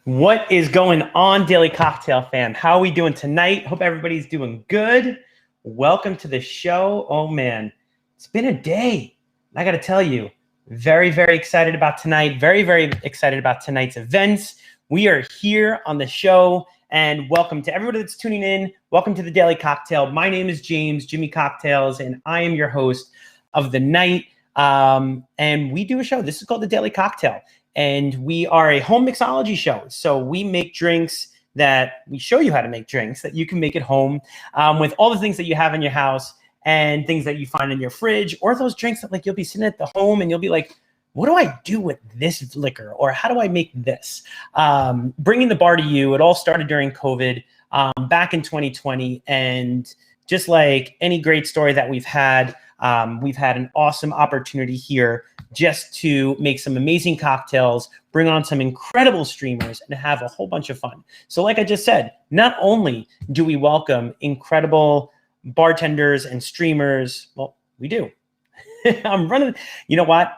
What is going on, Daily Cocktail fam? How are we doing tonight? Hope everybody's doing good. Welcome to the show. Oh man, it's been a day. I got to tell you, very, very excited about tonight. Very, very excited about tonight's events. We are here on the show, and welcome to everybody that's tuning in. Welcome to the Daily Cocktail. My name is James, Jimmy Cocktails, and I am your host of the night. And we do a show. This is called the Daily Cocktail. And we are a home mixology show. So we make drinks that we show you how to make drinks that you can make at home with all the things that you have in your house and things that you find in your fridge, or those drinks that like you'll be sitting at the home and you'll be like, what do I do with this liquor? Or how do I make this? Bringing the bar to you. It all started during COVID back in 2020. And just like any great story that we've had an awesome opportunity here just to make some amazing cocktails, bring on some incredible streamers, and have a whole bunch of fun. So like I just said, not only do we welcome incredible bartenders and streamers, well, we do. I'm running, you know what?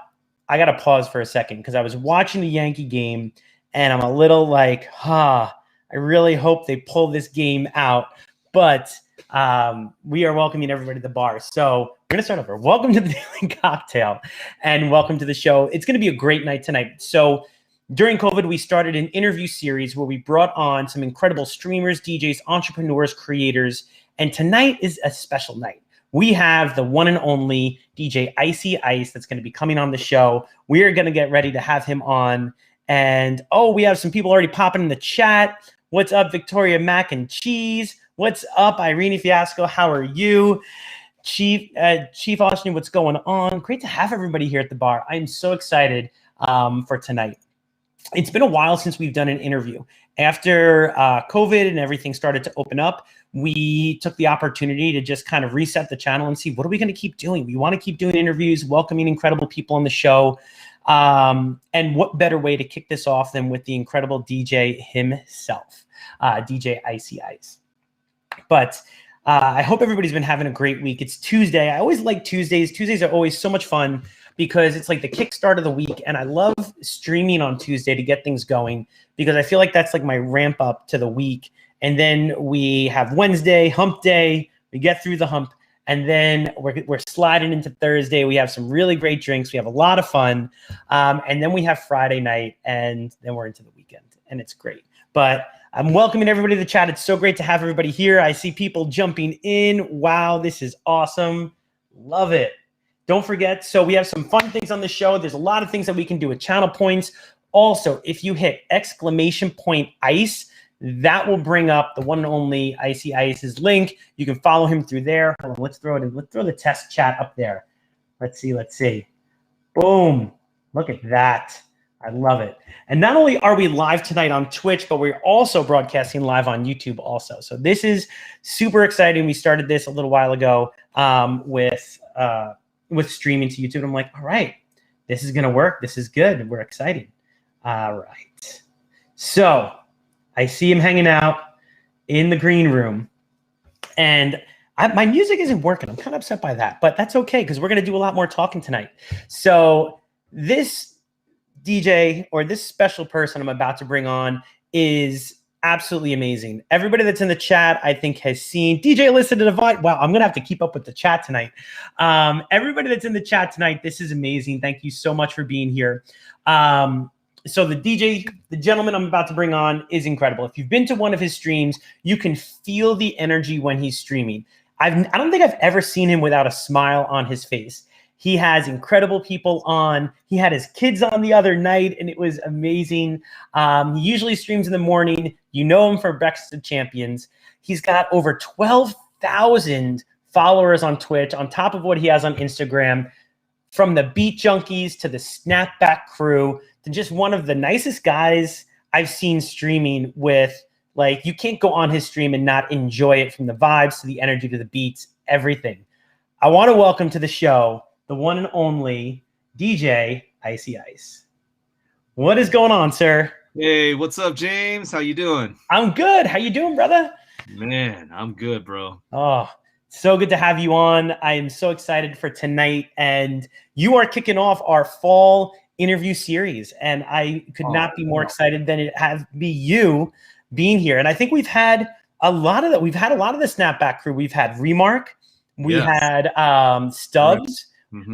I got to pause for a second because I was watching the Yankee game and I'm a little like, I really hope they pull this game out. But we are welcoming everybody to the bar. So we're going to start over. Welcome to the Daily Cocktail and welcome to the show. It's going to be a great night tonight. So during COVID, we started an interview series where we brought on some incredible streamers, DJs, entrepreneurs, creators. And tonight is a special night. We have the one and only DJ Icy Ice that's going to be coming on the show. We are going to get ready to have him on. And we have some people already popping in the chat. What's up, Victoria Mac and Cheese? What's up, Irene Fiasco? How are you? Chief Austin, what's going on? Great to have everybody here at the bar. I'm so excited for tonight. It's been a while since we've done an interview. After COVID and everything started to open up, we took the opportunity to just kind of reset the channel and see what are we going to keep doing. We want to keep doing interviews, welcoming incredible people on the show. And what better way to kick this off than with the incredible DJ himself, DJ Icy Ice. But I hope everybody's been having a great week. It's Tuesday. I always like Tuesdays. Tuesdays are always so much fun because it's like the kickstart of the week. And I love streaming on Tuesday to get things going because I feel like that's like my ramp up to the week. And then we have Wednesday, hump day. We get through the hump. And then we're sliding into Thursday. We have some really great drinks. We have a lot of fun. And then we have Friday night. And then we're into the weekend. And it's great. But I'm welcoming everybody to the chat. It's so great to have everybody here. I see people jumping in. Wow, this is awesome. Love it. Don't forget, so we have some fun things on the show. There's a lot of things that we can do with channel points. Also, if you hit !ice, that will bring up the one and only Icy Ice's link. You can follow him through there. Hold on, let's throw it in. Let's throw the test chat up there. Let's see. Boom. Look at that. I love it. And not only are we live tonight on Twitch, but we're also broadcasting live on YouTube also. So this is super exciting. We started this a little while ago with streaming to YouTube. I'm like, all right, this is going to work. This is good. We're excited. All right. So I see him hanging out in the green room. And my music isn't working. I'm kind of upset by that. But that's okay because we're going to do a lot more talking tonight. So this DJ or this special person I'm about to bring on is absolutely amazing. Everybody that's in the chat, I think, has seen DJ Listen to Divide. Wow, I'm going to have to keep up with the chat tonight. Everybody that's in the chat tonight, this is amazing. Thank you so much for being here. So the gentleman I'm about to bring on is incredible. If you've been to one of his streams, you can feel the energy when he's streaming. I don't think I've ever seen him without a smile on his face. He has incredible people on. He had his kids on the other night, and it was amazing. He usually streams in the morning. You know him for Breakfast of Champions. He's got over 12,000 followers on Twitch, on top of what he has on Instagram. From the Beat Junkies to the Snapback crew, to just one of the nicest guys I've seen streaming with. Like, you can't go on his stream and not enjoy it, from the vibes to the energy to the beats, everything. I want to welcome to the show the one and only DJ Icy Ice. What is going on, sir? Hey, what's up, James? How you doing? I'm good. How you doing, brother? Man, I'm good, bro. Oh, so good to have you on. I am so excited for tonight. And you are kicking off our fall interview series, and I could not be more excited than it have be you being here. And I think we've had a lot of that. We've had a lot of the Snapback crew. We've had Remark, we had Stubbs,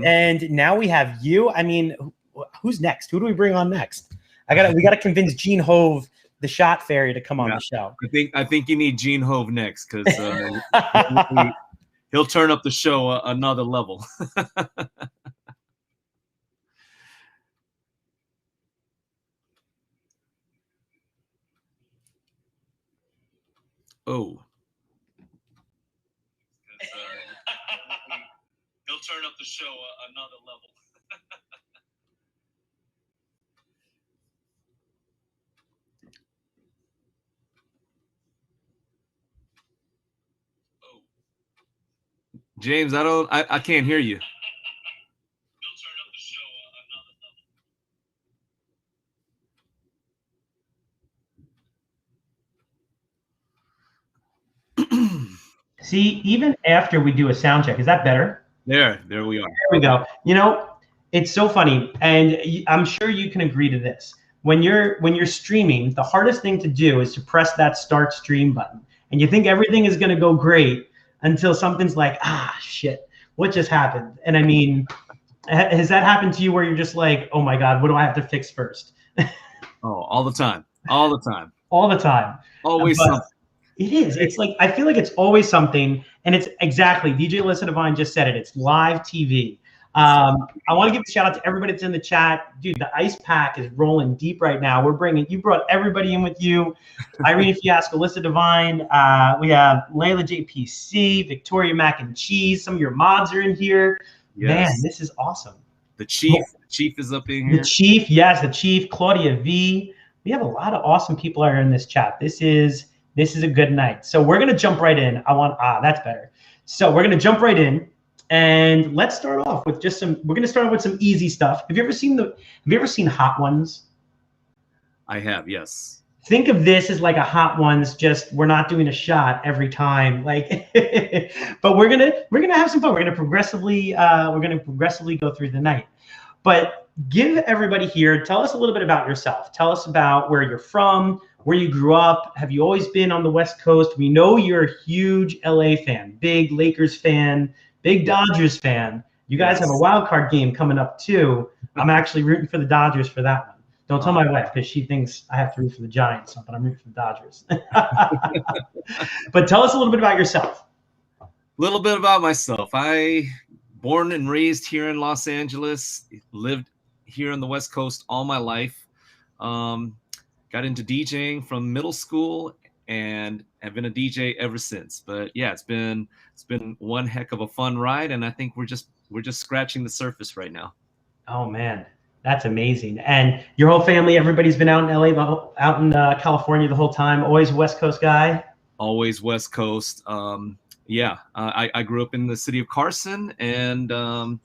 and now we have you. I mean, who's next? Who do we bring on next? We gotta convince Gene Hove, the shot fairy, to come on the show. I think you need Gene Hove next, because he'll turn up the show another level. Oh. He'll turn up the show another level. Oh. James, I can't hear you. He'll turn up the show another level. See, even after we do a sound check, is that better? There we are. There we go. You know, it's so funny, and I'm sure you can agree to this. When you're streaming, the hardest thing to do is to press that start stream button, and you think everything is going to go great until something's like, shit, what just happened? And I mean, has that happened to you where you're just like, oh my God, what do I have to fix first? All the time. All the time. All the time. Always something. It is. It's like, I feel like it's always something, and it's exactly, DJ Alyssa Divine just said it. It's live TV. I want to give a shout out to everybody that's in the chat. Dude, the ice pack is rolling deep right now. You brought everybody in with you. Irene Fiasco, Alyssa Divine. We have Layla JPC, Victoria Mac and Cheese. Some of your mods are in here. Yes. Man, this is awesome. The Chief is up in here. The Chief, yes, the Chief, Claudia V. We have a lot of awesome people are in this chat. This is a good night. So we're gonna jump right in. That's better. So we're gonna jump right in, and let's start off with we're gonna start off with some easy stuff. Have you ever seen Hot Ones? I have, yes. Think of this as like a Hot Ones, just we're not doing a shot every time, like, but we're gonna have some fun. We're gonna progressively go through the night. But give everybody here, tell us a little bit about yourself. Tell us about where you're from, where you grew up. Have you always been on the West Coast? We know you're a huge LA fan, big Lakers fan, big Dodgers fan. You guys have a wild card game coming up too. I'm actually rooting for the Dodgers for that one. Don't tell my wife, because she thinks I have to root for the Giants, but I'm rooting for the Dodgers. But tell us a little bit about yourself. A little bit about myself. I born and raised here in Los Angeles, lived here on the West Coast all my life. Got into DJing from middle school and have been a DJ ever since. But yeah, it's been one heck of a fun ride, and I think we're just scratching the surface right now. Oh man, that's amazing. And your whole family, everybody's been out in LA, out in California the whole time. Always a West Coast guy. Always West Coast. I grew up in the city of Carson, and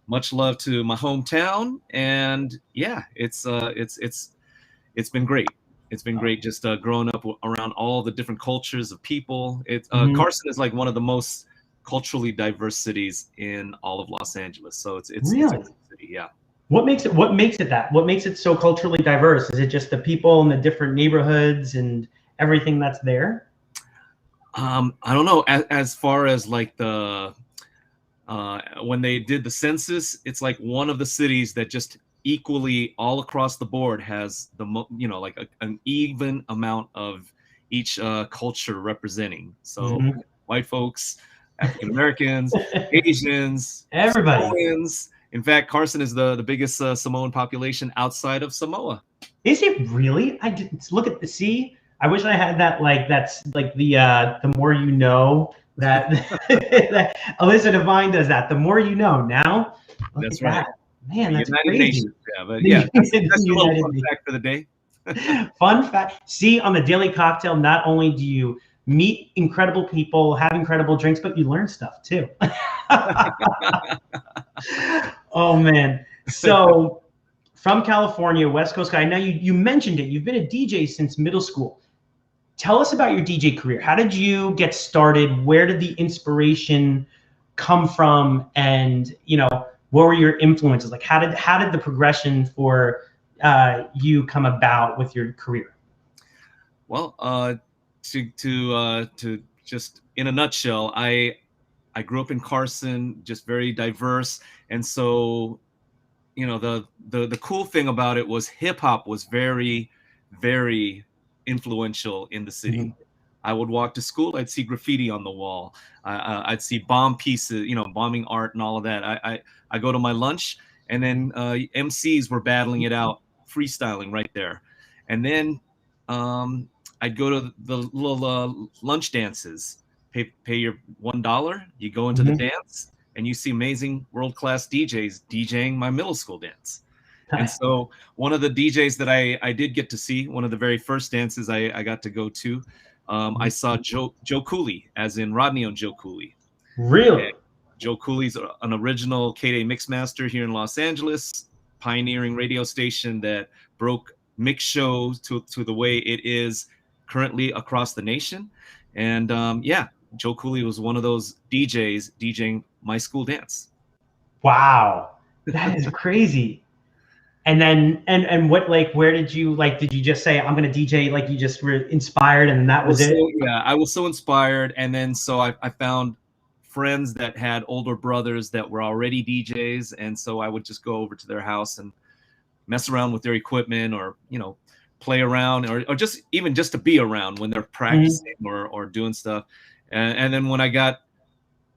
much love to my hometown. And yeah, it's been great. It's been great just growing up around all the different cultures of people. Carson is like one of the most culturally diverse cities in all of Los Angeles. So it's really? It's a good city, yeah. What makes it that? What makes it so culturally diverse? Is it just the people and the different neighborhoods and everything that's there? I don't know. As far as like the when they did the census, it's like one of the cities that just equally all across the board has an even amount of each culture representing. So white folks, African Americans, Asians, everybody. Samoans. In fact, Carson is the biggest Samoan population outside of Samoa. Is it really? I didn't look at the sea. I wish I had that. Like that's like the more you know that, that Alyssa Divine does that. The more you know. Now, that's right. That. Man, that's United crazy. Nations. Yeah, but yeah, that's a little fun fact for the day. Fun fact. See, on the Daily Cocktail, not only do you meet incredible people, have incredible drinks, but you learn stuff too. Oh man. So from California, West Coast guy. Now you mentioned it. You've been a DJ since middle school. Tell us about your DJ career. How did you get started? Where did the inspiration come from? And what were your influences? Like how did the progression for you come about with your career? Well, to just in a nutshell, I grew up in Carson, just very diverse, and so the cool thing about it was hip hop was very, very influential in the city. Mm-hmm. I would walk to school, I'd see graffiti on the wall, I'd see bomb pieces, bombing art and all of that. I go to my lunch, and then MCs were battling it out, freestyling right there, and then I'd go to the little lunch dances. Pay your $1, you go into the Mm-hmm. dance, and you see amazing world-class DJs DJing my middle school dance. And Nice. so one of the DJs that I did get to see, one of the very first dances I got to go to, I saw Joe Cooley, as in Rodney on Joe Cooley. Really? And Joe Cooley's an original K-Day mixmaster here in Los Angeles, pioneering radio station that broke mix shows to the way it is currently across the nation. And yeah, Joe Cooley was one of those DJs DJing my school dance. Wow, that is crazy. And then and what, like, where did you, like, did you just say I'm gonna DJ, like you just were inspired and that was it? I was so inspired, and then so I found friends that had older brothers that were already DJs, and so I would just go over to their house and mess around with their equipment, or play around, or just even just to be around when they're practicing or doing stuff. And then when I got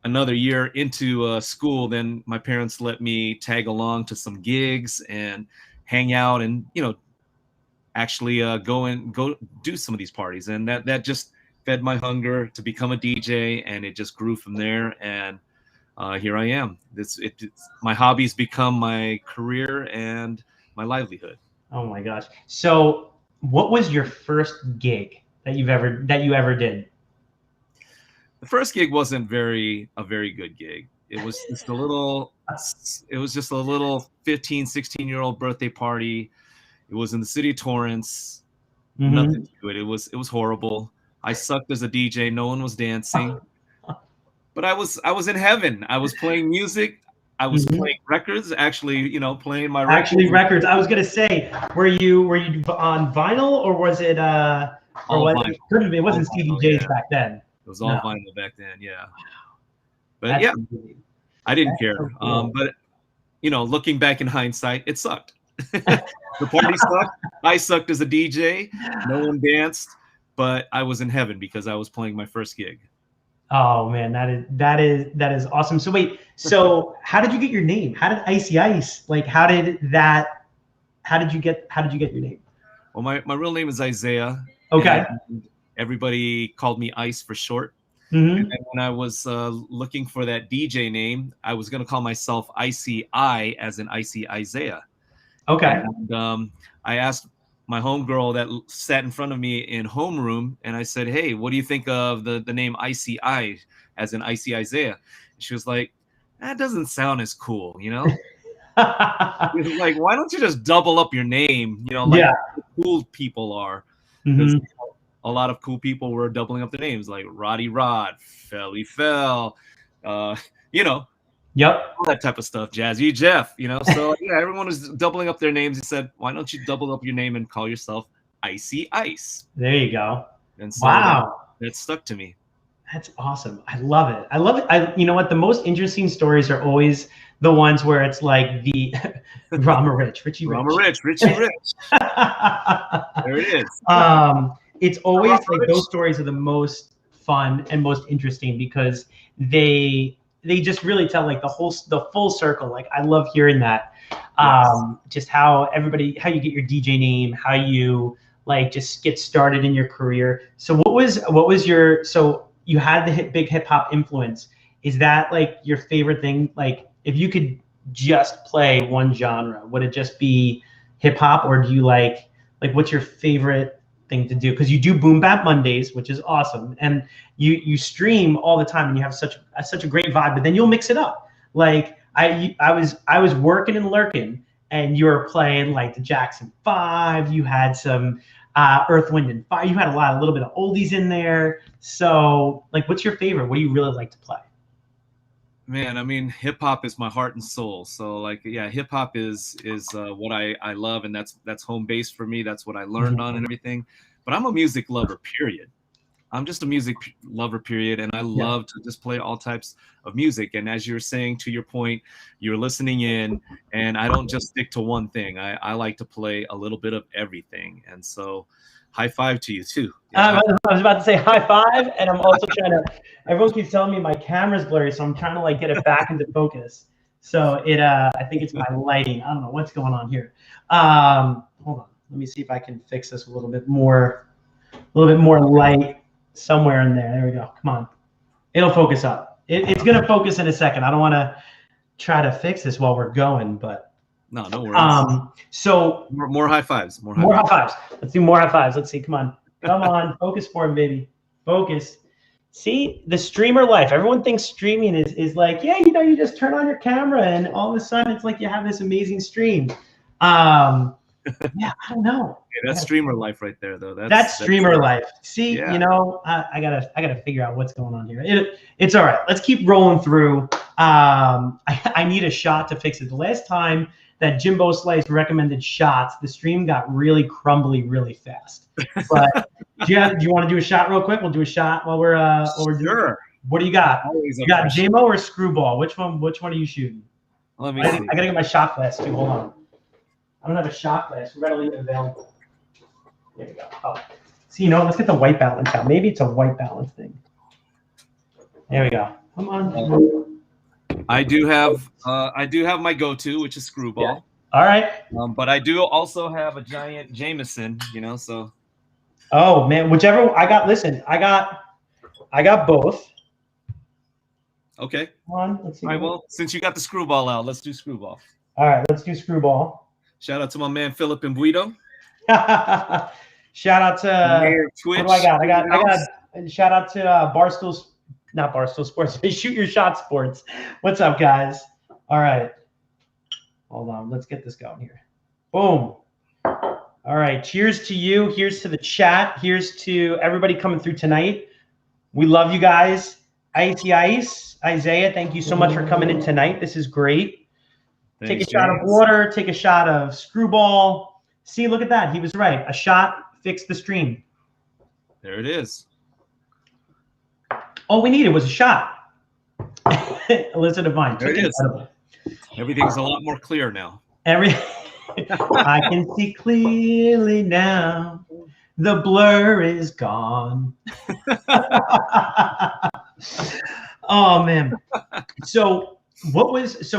another year into school, then my parents let me tag along to some gigs and hang out, and actually go do some of these parties, and that just fed my hunger to become a DJ, and it just grew from there. And here I am. It's my hobby's become my career and my livelihood. Oh my gosh. So what was your first gig that you ever did? The first gig wasn't a very good gig. It was just a little 15, 16-year-old birthday party. It was in the city of Torrance. Mm-hmm. Nothing to it. It was horrible. I sucked as a DJ. No one was dancing. But I was in heaven. I was playing music. I was playing records, actually, playing my records. Actually, records. I was gonna say, were you on vinyl, or was it or what? It wasn't CDJs back then. It was all vinyl back then, yeah. But That's yeah, amazing. I didn't care. So cool. But looking back in hindsight, it sucked. The party sucked. I sucked as a DJ. No one danced, but I was in heaven because I was playing my first gig. Oh man, that is awesome. So wait, so how did you get your name? How did Icy Ice, like, how did you get your name? Well, my real name is Isaiah. Okay. Everybody called me Ice for short. Mm-hmm. And then when I was looking for that DJ name, I was going to call myself Icy I, as in Icy Isaiah. Okay. And I asked my homegirl that sat in front of me in homeroom, and I said, "Hey, what do you think of the name Icy I, as in Icy Isaiah?" And she was like, "That doesn't sound as cool, She was like, "Why don't you just double up your name, like cool people are?" Because a lot of cool people were doubling up their names, like Roddy Rod, Felly Fell, Yep. all that type of stuff, Jazzy Jeff, So yeah, everyone was doubling up their names. He said, "Why don't you double up your name and call yourself Icy Ice?" There you go. And so that stuck to me. That's awesome. I love it. You know what? The most interesting stories are always the ones where it's like the Rama Rich, Richie Rich. Rama Rich, Richie Rich. There it is. It's always like those stories are the most fun and most interesting because they just really tell like the full circle. Like I love hearing that. Just how you get your DJ name, how you like just get started in your career. So what was your, so you had the big hip hop influence. Is that like your favorite thing? Like if you could just play one genre, would it just be hip hop, or do you like what's your favorite thing to do? Because you do Boom Bap Mondays, which is awesome, and you stream all the time, and you have such a great vibe. But then you'll mix it up. Like I was working and lurking, and you were playing like the Jackson 5. You had some Earth, Wind, and Fire. You had a little bit of oldies in there. So like, what's your favorite? What do you really like to play? Man, I mean, hip hop is my heart and soul. So like, yeah, hip hop is what I love, and that's home base for me. That's what I learned on and everything. But I'm a music lover, period. I'm just a music lover, period, and I Yeah. love to just play all types of music. And as you're saying, to your point, you're listening in, and I don't just stick to one thing. I like to play a little bit of everything. And so, high five to you too. Yeah, I was about to say high five, and I'm also trying to. Everyone keeps telling me my camera's blurry, so I'm trying to like get it back into focus. So it, I think it's my lighting. I don't know what's going on here. Hold on, let me see if I can fix this a little bit more light somewhere in there. There we go. Come on, it'll focus up. It's gonna focus in a second. I don't want to try to fix this while we're going, but no worries. So more high fives. More high fives. Let's do more high fives. Let's see. Come on. Focus for him, baby. Focus. See, the streamer life. Everyone thinks streaming is like, yeah, you just turn on your camera and all of a sudden it's like you have this amazing stream. Yeah, I don't know. Yeah, that's streamer life right there, though. That's streamer life. See, yeah. you know, I gotta figure out what's going on here. It's all right. Let's keep rolling through. I need a shot to fix it. The last time that Jimbo Slice recommended shots, the stream got really crumbly really fast. But do you want to do a shot real quick? We'll do a shot while we're doing. Sure. What do you got? You got JMO or Screwball? Which one are you shooting? Let me see. I gotta get my shot glass too. Hold on. I don't have a shot glass. We're gonna leave it available. There we go. Oh. So let's get the white balance out. Maybe it's a white balance thing. There we go. Come on. I do have my go-to, which is Screwball. Yeah. All right. But I do also have a giant Jameson, so. Oh man, whichever I got. Listen, I got both. Okay. Come on. Let's see. All right. Well, since you got the Screwball out, let's do Screwball. All right. Let's do Screwball. Shout out to my man Philip and Guido. Shout out to Twitch. What do I got shout out to not Barstool Sports. Shoot Your Shot Sports. What's up, guys? All right. Hold on. Let's get this going here. Boom. All right. Cheers to you. Here's to the chat. Here's to everybody coming through tonight. We love you guys. Icy Ice, Isaiah, thank you so much for coming in tonight. This is great. Take a shot of water. Take a shot of Screwball. See, look at that. He was right. A shot fixed the stream. There it is. All we needed was a shot. Alyssa Devine. There it is. Everything's a lot more clear now. I can see clearly now. The blur is gone. Oh man. So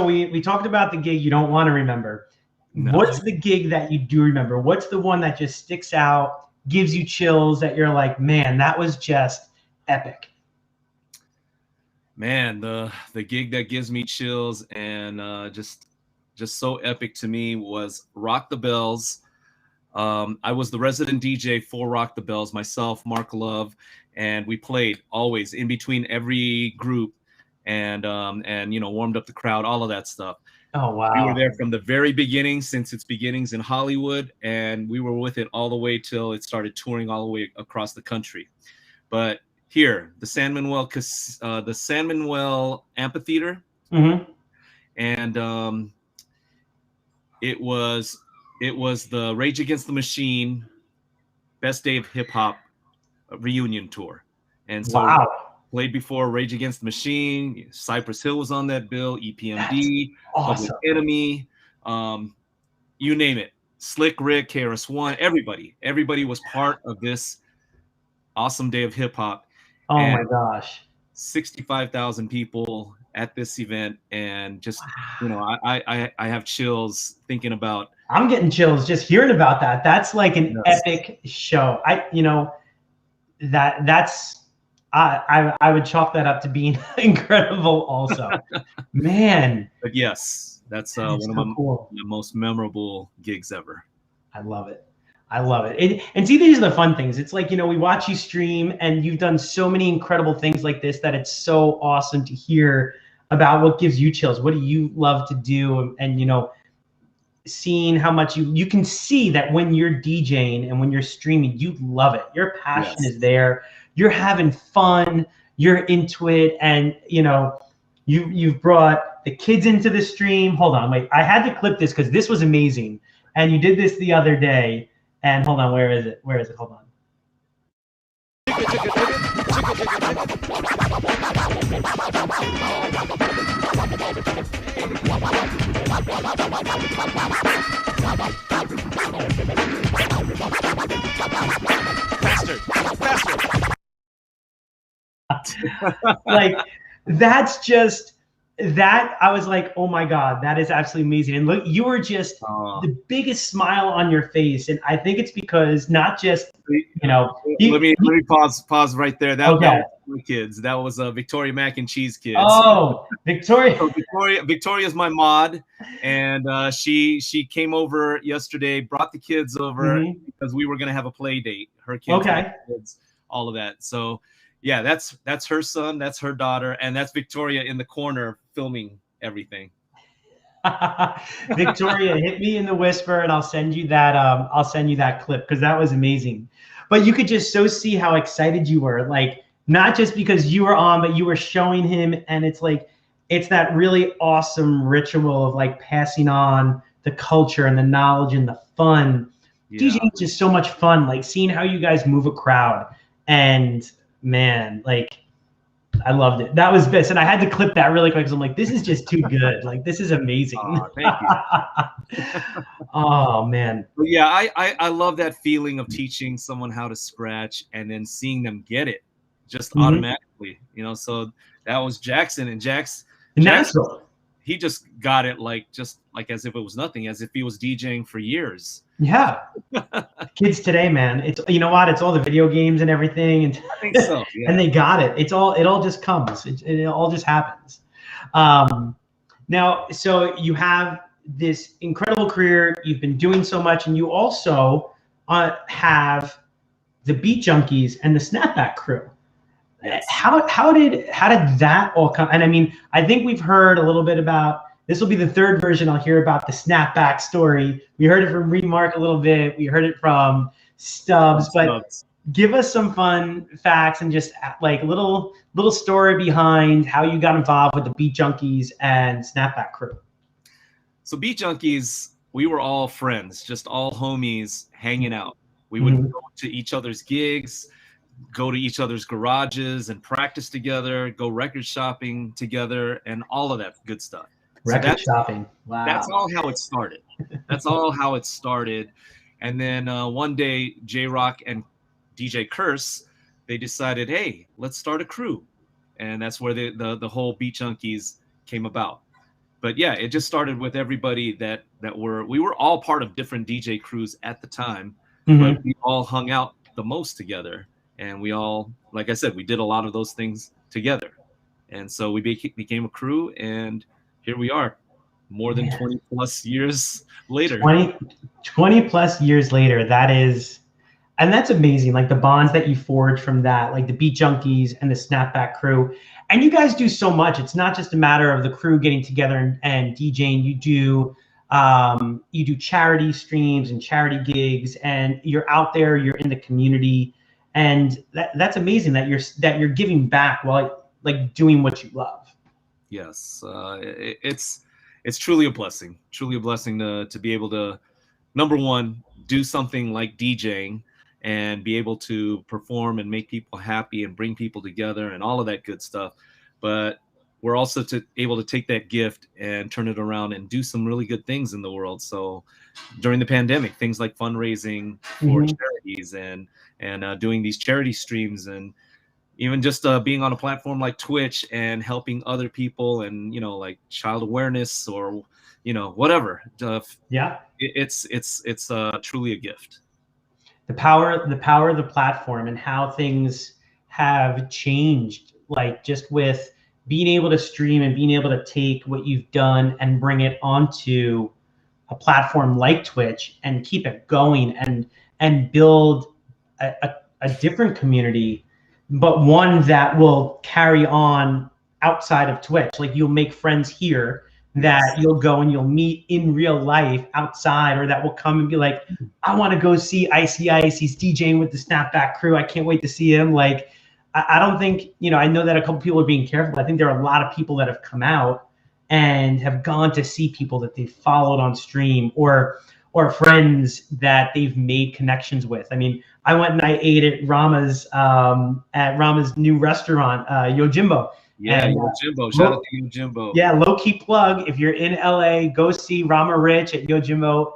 we talked about the gig you don't want to remember. No. What's the gig that you do remember? What's the one that just sticks out, gives you chills, that you're like, man, that was just epic? Man, the gig that gives me chills and just so epic to me was Rock the Bells. I was the resident DJ for Rock the Bells, myself, Mark Love, and we played always in between every group and warmed up the crowd, all of that stuff. Oh wow. We were there from the very beginning, since its beginnings in Hollywood, and we were with it all the way till it started touring all the way across the country. But here, the San Manuel Amphitheater, and it was the Rage Against the Machine Best Day of Hip Hop reunion tour, and so played before Rage Against the Machine. Cypress Hill was on that bill. EPMD, awesome. Public Enemy, you name it. Slick Rick, KRS-One, everybody was part of this awesome day of hip hop. Oh my gosh. 65,000 people at this event, and just I have chills thinking about. I'm getting chills just hearing about that. That's like an epic show. I would chalk that up to being incredible also. Man. But yes, that's one of the most memorable gigs ever. I love it. And see, these are the fun things. It's like, we watch you stream and you've done so many incredible things like this that it's so awesome to hear about what gives you chills. What do you love to do? And seeing how much you can see that when you're DJing and when you're streaming, you love it. Your passion is there. You're having fun. You're into it. And, You've brought the kids into the stream. Hold on, wait. I had to clip this because this was amazing. And you did this the other day. And hold on, where is it? Where is it? Hold on. Faster. Like, that's just that. I was like, oh my God, that is absolutely amazing. And look, you were just the biggest smile on your face. And I think it's because not just, you know, let me pause right there. That was my kids. That was Victoria Mac and Cheese kids. Oh, Victoria. So Victoria's my mod, and she came over yesterday, brought the kids over because we were gonna have a play date. Her kids, my kids, all of that. So yeah, that's her son, that's her daughter, and that's Victoria in the corner filming everything. Victoria, hit me in the whisper, and I'll send you that. I'll send you that clip because that was amazing. But you could just so see how excited you were, like not just because you were on, but you were showing him, and it's like it's that really awesome ritual of like passing on the culture and the knowledge and the fun. Yeah. DJing is just so much fun, like seeing how you guys move a crowd, and man, like I loved it. That was best. And I had to clip that really quick because I'm like, this is just too good. Like, this is amazing. Oh, thank you. Oh, man. But yeah, I love that feeling of teaching someone how to scratch and then seeing them get it just automatically, you know. So that was Jackson, and Jackson, he just got it just like as if it was nothing, as if he was DJing for years. Yeah. Kids today, man, it's, you know what, it's all the video games and everything, and I think so, yeah. And they got it. It all just comes. It all just happens. Now, so you have this incredible career. You've been doing so much, and you also have the Beat Junkies and the Snapback Crew. Yes. How did that all come? And I mean, I think we've heard a little bit about. This will be the third version I'll hear about the Snapback story. We heard it from Remark a little bit. We heard it from Stubbs, but give us some fun facts and just like little story behind how you got involved with the Beat Junkies and Snapback Crew. So Beat Junkies, we were all friends, just all homies hanging out. We would go to each other's gigs, go to each other's garages and practice together, go record shopping together, and all of that good stuff. Record shopping. Wow. That's all how it started. That's all how it started. And then one day, J-Rock and DJ Curse, they decided, hey, let's start a crew. And that's where the whole Beat Junkies came about. But yeah, it just started with everybody we were all part of different DJ crews at the time, but we all hung out the most together. And we all, like I said, we did a lot of those things together. And so we became a crew, and here we are, more than 20 plus years later. 20 plus years later, and that's amazing. Like the bonds that you forge from that, like the Beat Junkies and the Snapback Crew. And you guys do so much. It's not just a matter of the crew getting together and DJing. You do charity streams and charity gigs, and you're out there, you're in the community. And that's amazing that you're giving back while like doing what you love. Yes, it's truly a blessing. Truly a blessing to be able to, number one, do something like DJing and be able to perform and make people happy and bring people together and all of that good stuff. But we're also able to take that gift and turn it around and do some really good things in the world. So during the pandemic, things like fundraising for charities and doing these charity streams, and even just being on a platform like Twitch and helping other people, and like child awareness or whatever. It's truly a gift. The power of the platform and how things have changed, like just with being able to stream and being able to take what you've done and bring it onto a platform like Twitch and keep it going and build a different community, but one that will carry on outside of Twitch. Like you'll make friends here that you'll go and you'll meet in real life outside, or that will come and be like, I want to go see Icy Ice. He's DJing with the Snapback Crew. I can't wait to see him. Like, I don't think, I know that a couple people are being careful. I think there are a lot of people that have come out and have gone to see people that they've followed on stream or friends that they've made connections with. I mean, I went and I ate at Rama's new restaurant, Yojimbo. Yeah, And Yojimbo. Shout out to Yojimbo. yeah, low key plug. If you're in LA, go see Rama Rich at Yojimbo.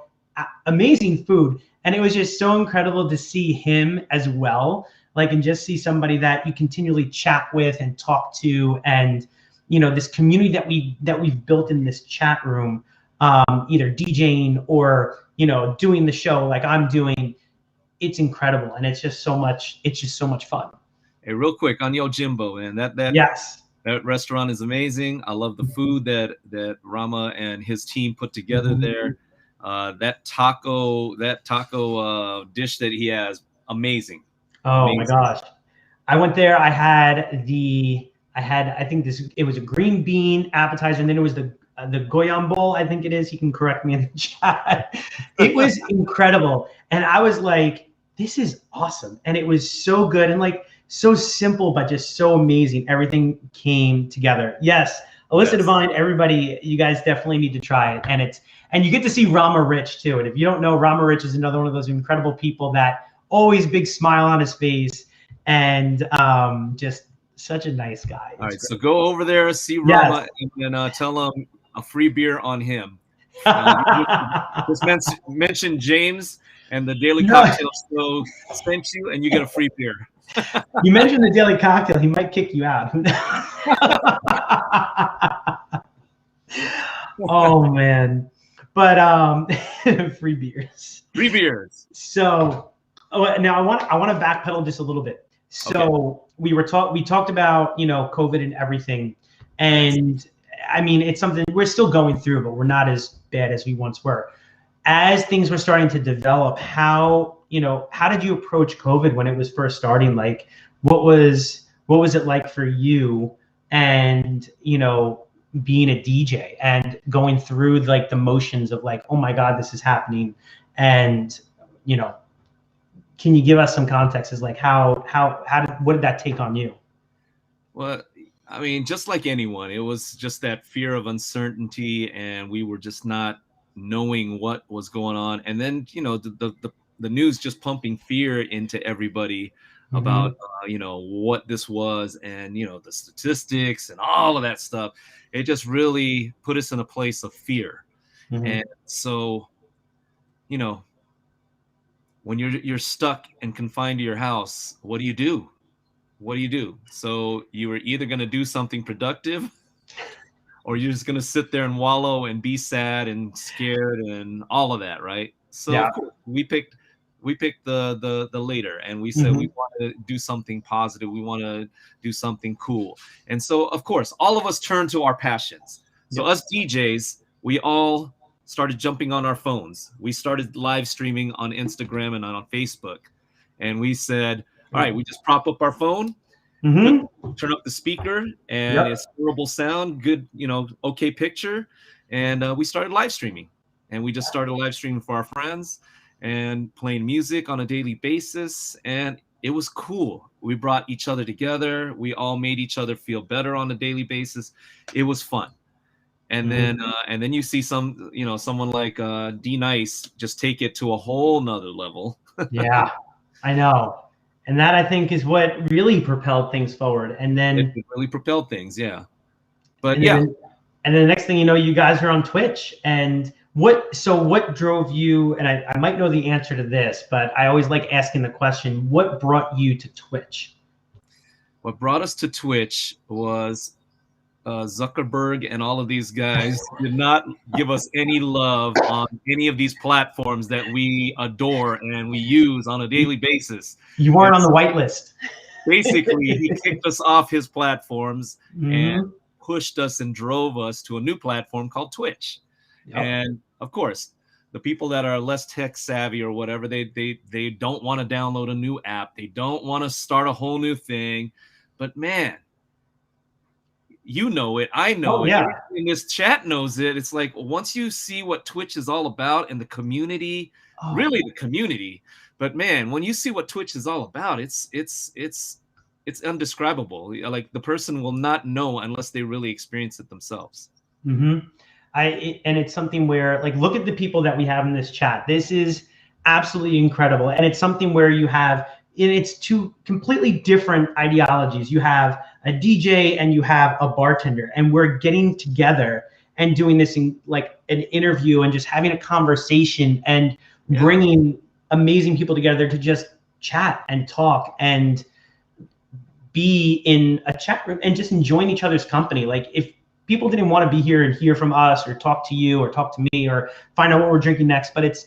Amazing food. And it was just so incredible to see him as well. Like, and just see somebody that you continually chat with and talk to, and this community that we've built in this chat room, either DJing or doing the show like I'm doing. It's incredible, and it's just so much fun. Hey, real quick on Yojimbo, and that Yes. That restaurant is amazing. I love the food that Rama and his team put together there. That taco dish that he has, amazing. Oh amazing. My gosh. I went there. I think it was a green bean appetizer, and then it was the goyam bowl, I think it is. You can correct me in the chat. It was incredible. And I was like, this is awesome. And it was so good and like so simple, but just so amazing. Everything came together. Yes. Alyssa Divine, everybody, you guys definitely need to try it. And you get to see Rama Rich too. And if you don't know, Rama Rich is another one of those incredible people that always big smile on his face, and just such a nice guy. All right, so go over there, see Rama, and tell him a free beer on him. Just mention James and the Daily Cocktail Show sent you, and you get a free beer. You mentioned the Daily Cocktail, he might kick you out. Oh man. But free beers. Free beers. So now I want to backpedal just a little bit. So we talked about COVID and everything, and I mean it's something we're still going through, but we're not as bad as we once were. As things were starting to develop, how did you approach COVID when it was first starting? Like, what was it like for you, and being a DJ and going through like the motions of like, oh my God, this is happening, and can you give us some context as like what did that take on you? Well, I mean, just like anyone, it was just that fear of uncertainty, and we were just not knowing what was going on. And then, the news just pumping fear into everybody about, what this was, and, the statistics and all of that stuff. It just really put us in a place of fear. And so, when you're stuck and confined to your house, what do you do? So you were either going to do something productive, or you're just going to sit there and wallow and be sad and scared and all of that, right? So of course, we picked the later, and we said we want to do something positive. We want to do something cool. And so, of course, all of us turned to our passions. So us DJs, we all started jumping on our phones. We started live streaming on Instagram and on Facebook. And we said, all right, we just prop up our phone, turn up the speaker, and it's horrible sound, good, okay picture. And we started live streaming. And we just started live streaming for our friends and playing music on a daily basis. And it was cool. We brought each other together. We all made each other feel better on a daily basis. It was fun. And then you see someone like D Nice just take it to a whole nother level. Yeah, I know. And that, I think, is what really propelled things forward. And then it really propelled things, yeah. But and then the next thing you know, you guys are on Twitch. And what drove you, and I might know the answer to this, but I always like asking the question, what brought you to Twitch? What brought us to Twitch was Zuckerberg and all of these guys did not give us any love on any of these platforms that we adore and we use on a daily basis. You weren't on the whitelist. Basically, he kicked us off his platforms and pushed us and drove us to a new platform called Twitch. And of course, the people that are less tech savvy or whatever, they don't want to download a new app. They don't want to start a whole new thing. But man, you know it. I know it. Everyone in this chat knows it. It's like once you see what Twitch is all about and the community, really the community. But man, when you see what Twitch is all about, it's it's indescribable. Like the person will not know unless they really experience it themselves. Mm-hmm. And it's something where, like, look at the people that we have in this chat. This is absolutely incredible. And it's something where you have, and it's two completely different ideologies. You have a DJ and you have a bartender, and we're getting together and doing this in like an interview and just having a conversation and bringing amazing people together to just chat and talk and be in a chat room and just enjoying each other's company. Like, if people didn't want to be here and hear from us or talk to you or talk to me or find out what we're drinking next, but it's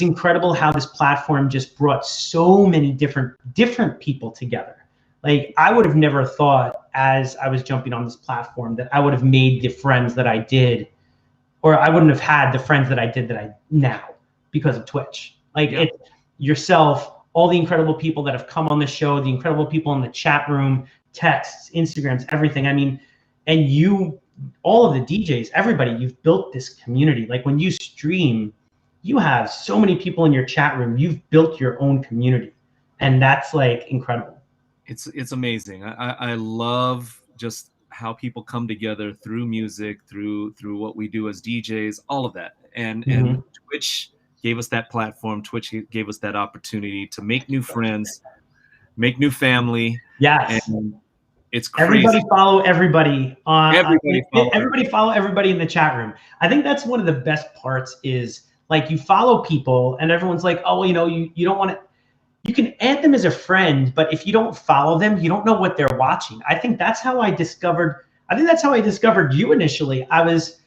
incredible how this platform just brought so many different people together. Like, I would have never thought as I was jumping on this platform that I would have made the friends that I did, or I wouldn't have had the friends that I did that I now because of Twitch. Like, it's yourself, all the incredible people that have come on the show, the incredible people in the chat room, texts, Instagrams, everything. I mean, and you, all of the DJs, everybody, you've built this community. Like, when you stream, you have so many people in your chat room. You've built your own community, and that's like incredible. It's amazing. I love just how people come together through music, through what we do as DJs, all of that. And Twitch gave us that platform. Twitch gave us that opportunity to make new friends, make new family. Yes. And it's crazy. Everybody follow everybody on everybody follow everybody in the chat room. I think that's one of the best parts is, like, you follow people and everyone's like, oh, you know, you don't want to, you can add them as a friend, but if you don't follow them, you don't know what they're watching. I think that's how I discovered you initially. I was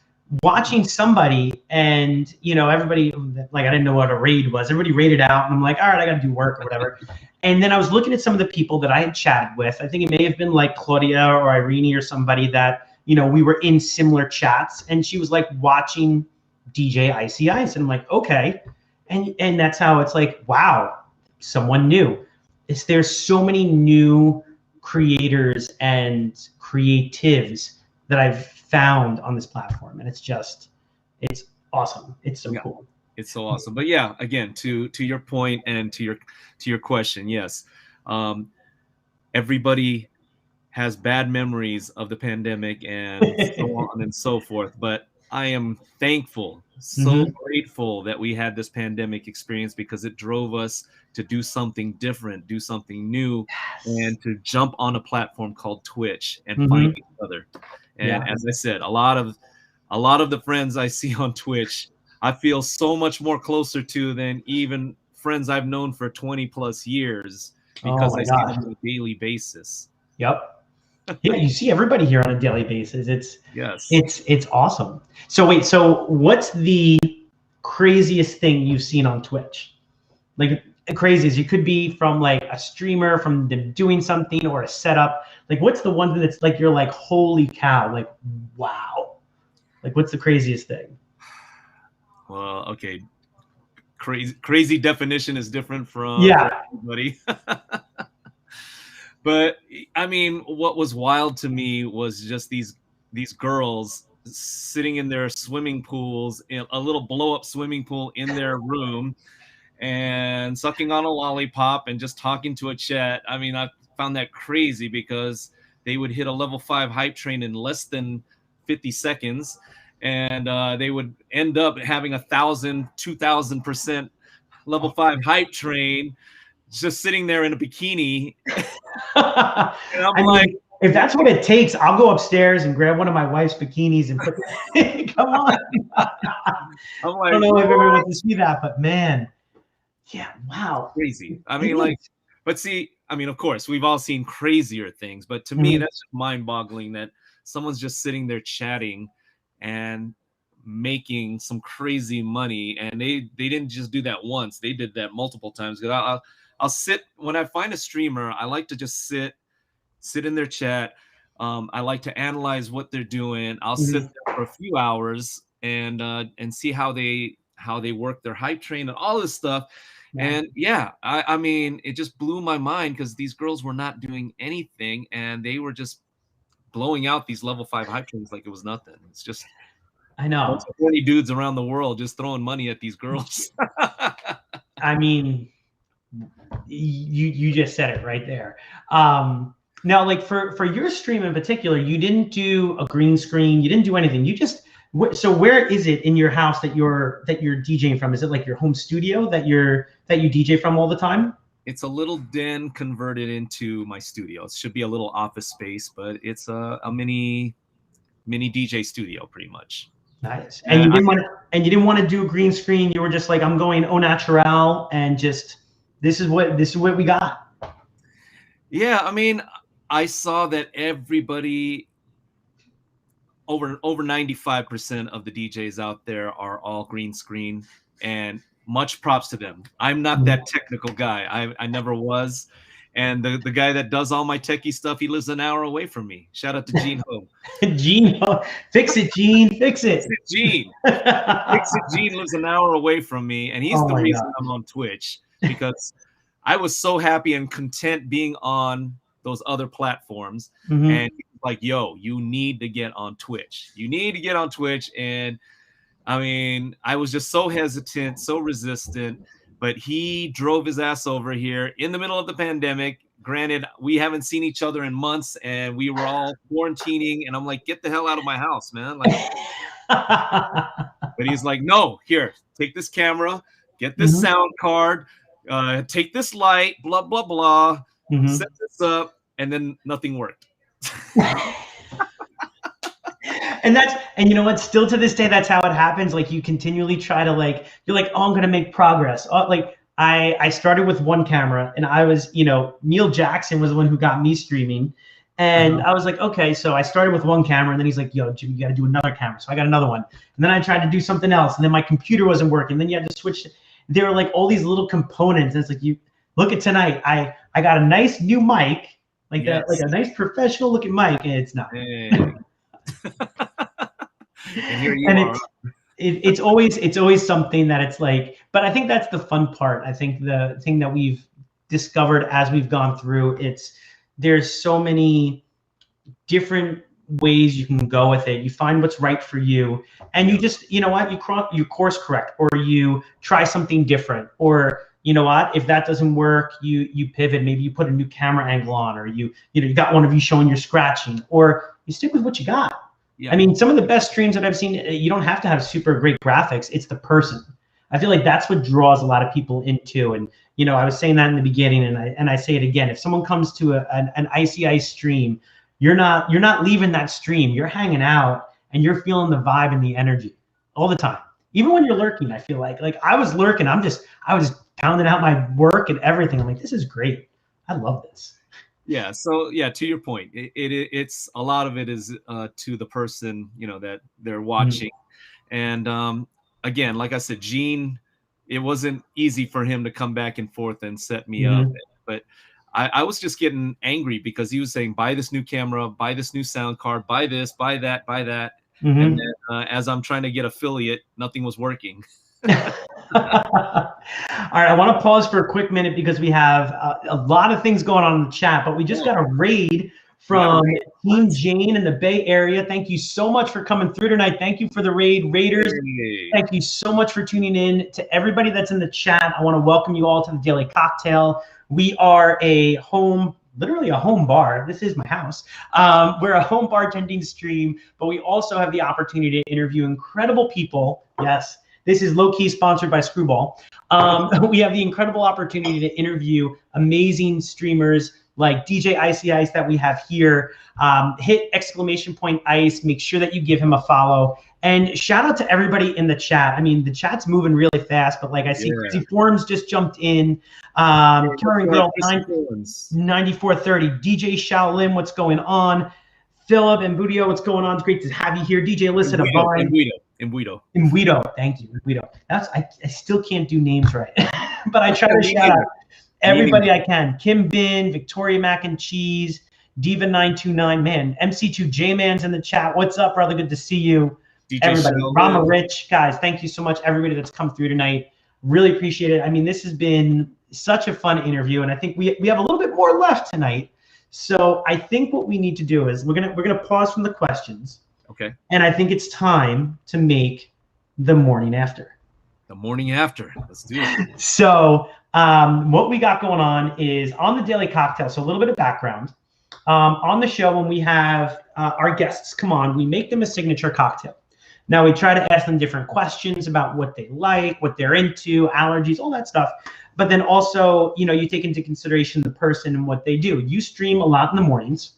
watching somebody and, you know, everybody, like, I didn't know what a raid was. Everybody raided out and I'm like, all right, I got to do work or whatever. And then I was looking at some of the people that I had chatted with. I think it may have been like Claudia or Irene or somebody that, you know, we were in similar chats, and she was like watching DJ Icy Ice. And I'm like, okay. And that's how it's like, wow, someone new. There's so many new creators and creatives that I've found on this platform. And it's awesome. It's so cool. It's so awesome. But yeah, again, to your point and to your question, yes, everybody has bad memories of the pandemic and so on and so forth. But I am thankful, so grateful that we had this pandemic experience, because it drove us to do something different, do something new, and to jump on a platform called Twitch and find each other. And as I said, a lot of the friends I see on Twitch, I feel so much more closer to than even friends I've known for 20 plus years, because I see them on a daily basis. Yep. Yeah, you see everybody here on a daily basis. It's awesome. So wait, so what's the craziest thing you've seen on Twitch? Like, craziest, you could be from like a streamer, from them doing something, or a setup. Like, what's the one thing that's like, you're like, holy cow, like, wow. Like, what's the craziest thing? Well, okay. Crazy definition is different from everybody. But I mean, what was wild to me was just these girls sitting in their swimming pools, in a little blow-up swimming pool in their room, and sucking on a lollipop and just talking to a chat. I mean, I found that crazy, because they would hit a level 5 hype train in less than 50 seconds, and they would end up having 1,000, 2,000% level 5 hype train, just sitting there in a bikini. And I'm like, if that's what it takes, I'll go upstairs and grab one of my wife's bikinis and put come on. I'm like, I don't know if everyone wants to see that, but man, yeah, wow. Crazy. I mean, like, but see, I mean, of course, we've all seen crazier things, but to me, that's just mind-boggling that someone's just sitting there chatting and making some crazy money. And they didn't just do that once, they did that multiple times. Because I'll sit, when I find a streamer, I like to just sit in their chat. I like to analyze what they're doing. I'll sit there for a few hours and see how they work their hype train and all this stuff. And yeah, I mean, it just blew my mind, because these girls were not doing anything, and they were just blowing out these level 5 hype trains like it was nothing. It's just, I know, 20 dudes around the world just throwing money at these girls. I mean, you just said it right there. Now, like for your stream in particular, you didn't do a green screen, you didn't do anything. You just so where is it in your house that you're DJing from? Is it like your home studio that you DJ from all the time? It's a little den converted into my studio. It should be a little office space, but it's a mini DJ studio pretty much. Nice. And you didn't want to do a green screen. You were just like, I'm going au natural and just this is what we got. Yeah, I mean, I saw that everybody over 95% of the DJs out there are all green screen, and much props to them. I'm not that technical guy. I never was. And the guy that does all my techie stuff, he lives an hour away from me. Shout out to Gene Ho. Gene Ho. Fix it, Gene. Fix it. Fix it, Gene. Fix it, Gene lives an hour away from me. And he's the reason I'm on Twitch, because I was so happy and content being on those other platforms. And he's like, yo, you need to get on Twitch. You need to get on Twitch. And I mean, I was just so hesitant, so resistant. But he drove his ass over here in the middle of the pandemic. Granted, we haven't seen each other in months, and we were all quarantining. And I'm like, get the hell out of my house, man. Like, but he's like, no, here, take this camera, get this sound card, take this light, blah, blah, blah, set this up. And then nothing worked. And you know what? Still to this day, that's how it happens. Like you continually try to you're like, oh, I'm gonna make progress. Oh, like I started with one camera, and I was, Neil Jackson was the one who got me streaming, and I was like, okay, so I started with one camera, and then he's like, yo, Jim, you got to do another camera. So I got another one, and then I tried to do something else, and then my computer wasn't working. Then you had to switch. There were like all these little components. And it's like, you look at tonight. I got a nice new mic, like that, like a nice professional looking mic, and it's not. Hey. And here you are. It's always something that it's like, but I think that's the fun part. I think the thing that we've discovered as we've gone through, there's so many different ways you can go with it. You find what's right for you, and you just, you course correct, or you try something different, or you know what, if that doesn't work, you pivot. Maybe you put a new camera angle on, or you got one of you showing your scratching, or you stick with what you got. Yeah. I mean, some of the best streams that I've seen, you don't have to have super great graphics. It's the person. I feel like that's what draws a lot of people into. And, I was saying that in the beginning, and I say it again. If someone comes to an Icy Ice stream, you're not leaving that stream. You're hanging out, and you're feeling the vibe and the energy all the time. Even when you're lurking, I feel like I was lurking. I was pounding out my work and everything. I'm like, this is great. I love this. Yeah. So yeah, to your point, it's a lot of it is to the person, that they're watching. And again, like I said, Gene, it wasn't easy for him to come back and forth and set me up. But I was just getting angry because he was saying, buy this new camera, buy this new sound card, buy this, buy that, buy that. And then as I'm trying to get affiliate, nothing was working. All right, I want to pause for a quick minute because we have a lot of things going on in the chat, but we just got a raid from Team Jane in the Bay Area. Thank you so much for coming through tonight. Thank you for the raid, Raiders. Thank you so much for tuning in. To everybody that's in the chat, I want to welcome you all to the Daily Cocktail. We are literally a home bar. This is my house. We're a home bartending stream, but we also have the opportunity to interview incredible people. Yes. This is low-key sponsored by Screwball. We have the incredible opportunity to interview amazing streamers like DJ Icy Ice that we have here. Hit !ice. Make sure that you give him a follow. And shout out to everybody in the chat. I mean, the chat's moving really fast, but like I see, Crazy Forums just jumped in. Karen Girl 9430. DJ Shaolin, what's going on? Philip and Budio, what's going on? It's great to have you here. DJ Alyssa Divine. Guido, thank you, Guido. I still can't do names right, but I try to shout out everybody I can. Kim Bin, Victoria Mac and Cheese, Diva929, man, MC2 J-Man's in the chat. What's up, brother? Good to see you. DJ everybody, Rama Rich, guys, thank you so much, everybody that's come through tonight. Really appreciate it. I mean, this has been such a fun interview, and I think we have a little bit more left tonight. So I think what we need to do is we're gonna pause from the questions. Okay. And I think it's time to make the morning after. The morning after. Let's do it. So What we got going on is on the Daily Cocktail. So a little bit of background. On the show, when we have our guests come on, we make them a signature cocktail. Now we try to ask them different questions about what they like, what they're into, allergies, all that stuff. But then also, you take into consideration the person and what they do. You stream a lot in the mornings.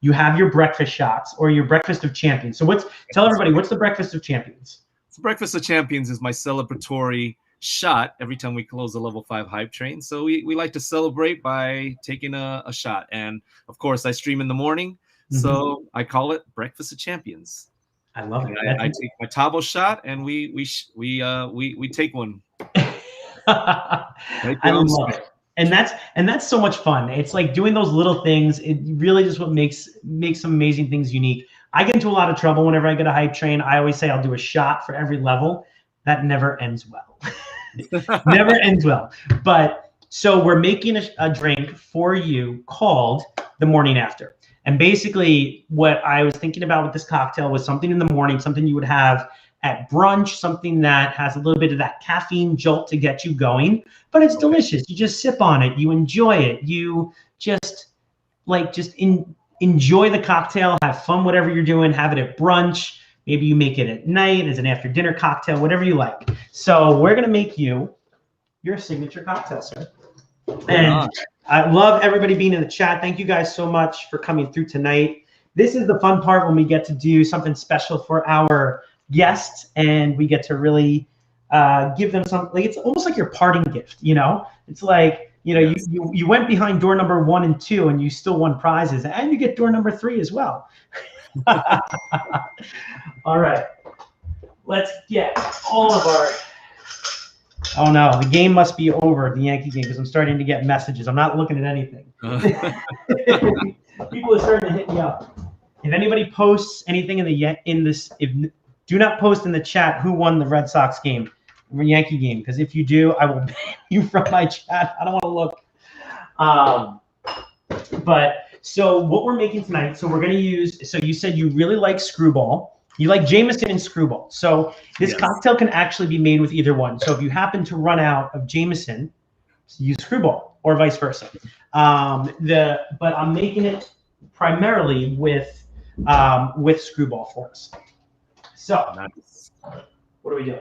You have your breakfast shots or your breakfast of champions. So tell everybody, what's the breakfast of champions? So breakfast of champions is my celebratory shot every time we close the level 5 hype train. So we like to celebrate by taking a shot. And of course I stream in the morning. So I call it breakfast of champions. I love it. I take my Tabo shot and we take one. I love it. And that's so much fun. It's like doing those little things. It really just what makes some amazing things unique. I get into a lot of trouble whenever I get a hype train. I always say I'll do a shot for every level. That never ends well. Never ends well. But so we're making a drink for you called the morning after. And basically what I was thinking about with this cocktail was something in the morning, something you would have at brunch, something that has a little bit of that caffeine jolt to get you going, but it's delicious. You just sip on it. You enjoy it. You just enjoy the cocktail, have fun, whatever you're doing, have it at brunch. Maybe you make it at night as an after dinner cocktail, whatever you like. So we're going to make you your signature cocktail, sir. And I love everybody being in the chat. Thank you guys so much for coming through tonight. This is the fun part when we get to do something special for our guests and we get to really give them something. Like, it's almost like your parting gift, It's like, you went behind door number 1 and 2 and you still won prizes and you get door number 3 as well. All right. Let's get all of our... Oh no, the game must be over, the Yankee game, because I'm starting to get messages. I'm not looking at anything. People are starting to hit me up. If anybody posts anything do not post in the chat who won the Red Sox game, or Yankee game, because if you do, I will ban you from my chat. I don't want to look. But so what we're making tonight, so we're going to use, so you said you really like Screwball. You like Jameson and Screwball. So this cocktail can actually be made with either one. So if you happen to run out of Jameson, use Screwball or vice versa. But I'm making it primarily with Screwball for us. So what are we doing?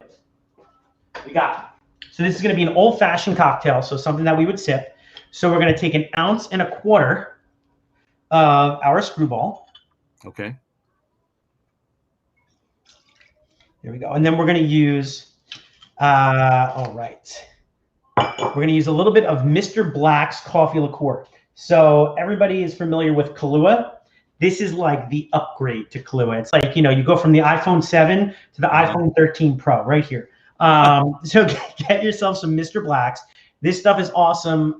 So this is going to be an old-fashioned cocktail, so something that we would sip. So we're going to take 1.25 ounces of our Screwball. Okay. There we go. And then we're going to use, all right. We're going to use a little bit of Mr. Black's coffee liqueur. So everybody is familiar with Kahlua. This is like the upgrade to Kahlua. It's like, you go from the iPhone 7 to the iPhone 13 Pro right here. So get yourself some Mr. Black's. This stuff is awesome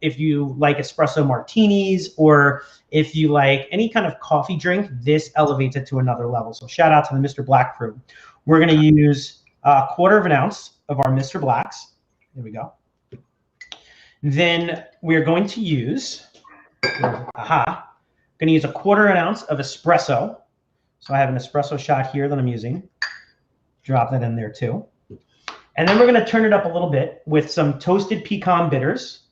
if you like espresso martinis or if you like any kind of coffee drink. This elevates it to another level. So shout out to the Mr. Black crew. We're going to use 1/4 ounce of our Mr. Black's. There we go. Then we're going to use, going to use 1/4 ounce of espresso. So I have an espresso shot here that I'm using. Drop that in there too. And then we're going to turn it up a little bit with some toasted pecan bitters.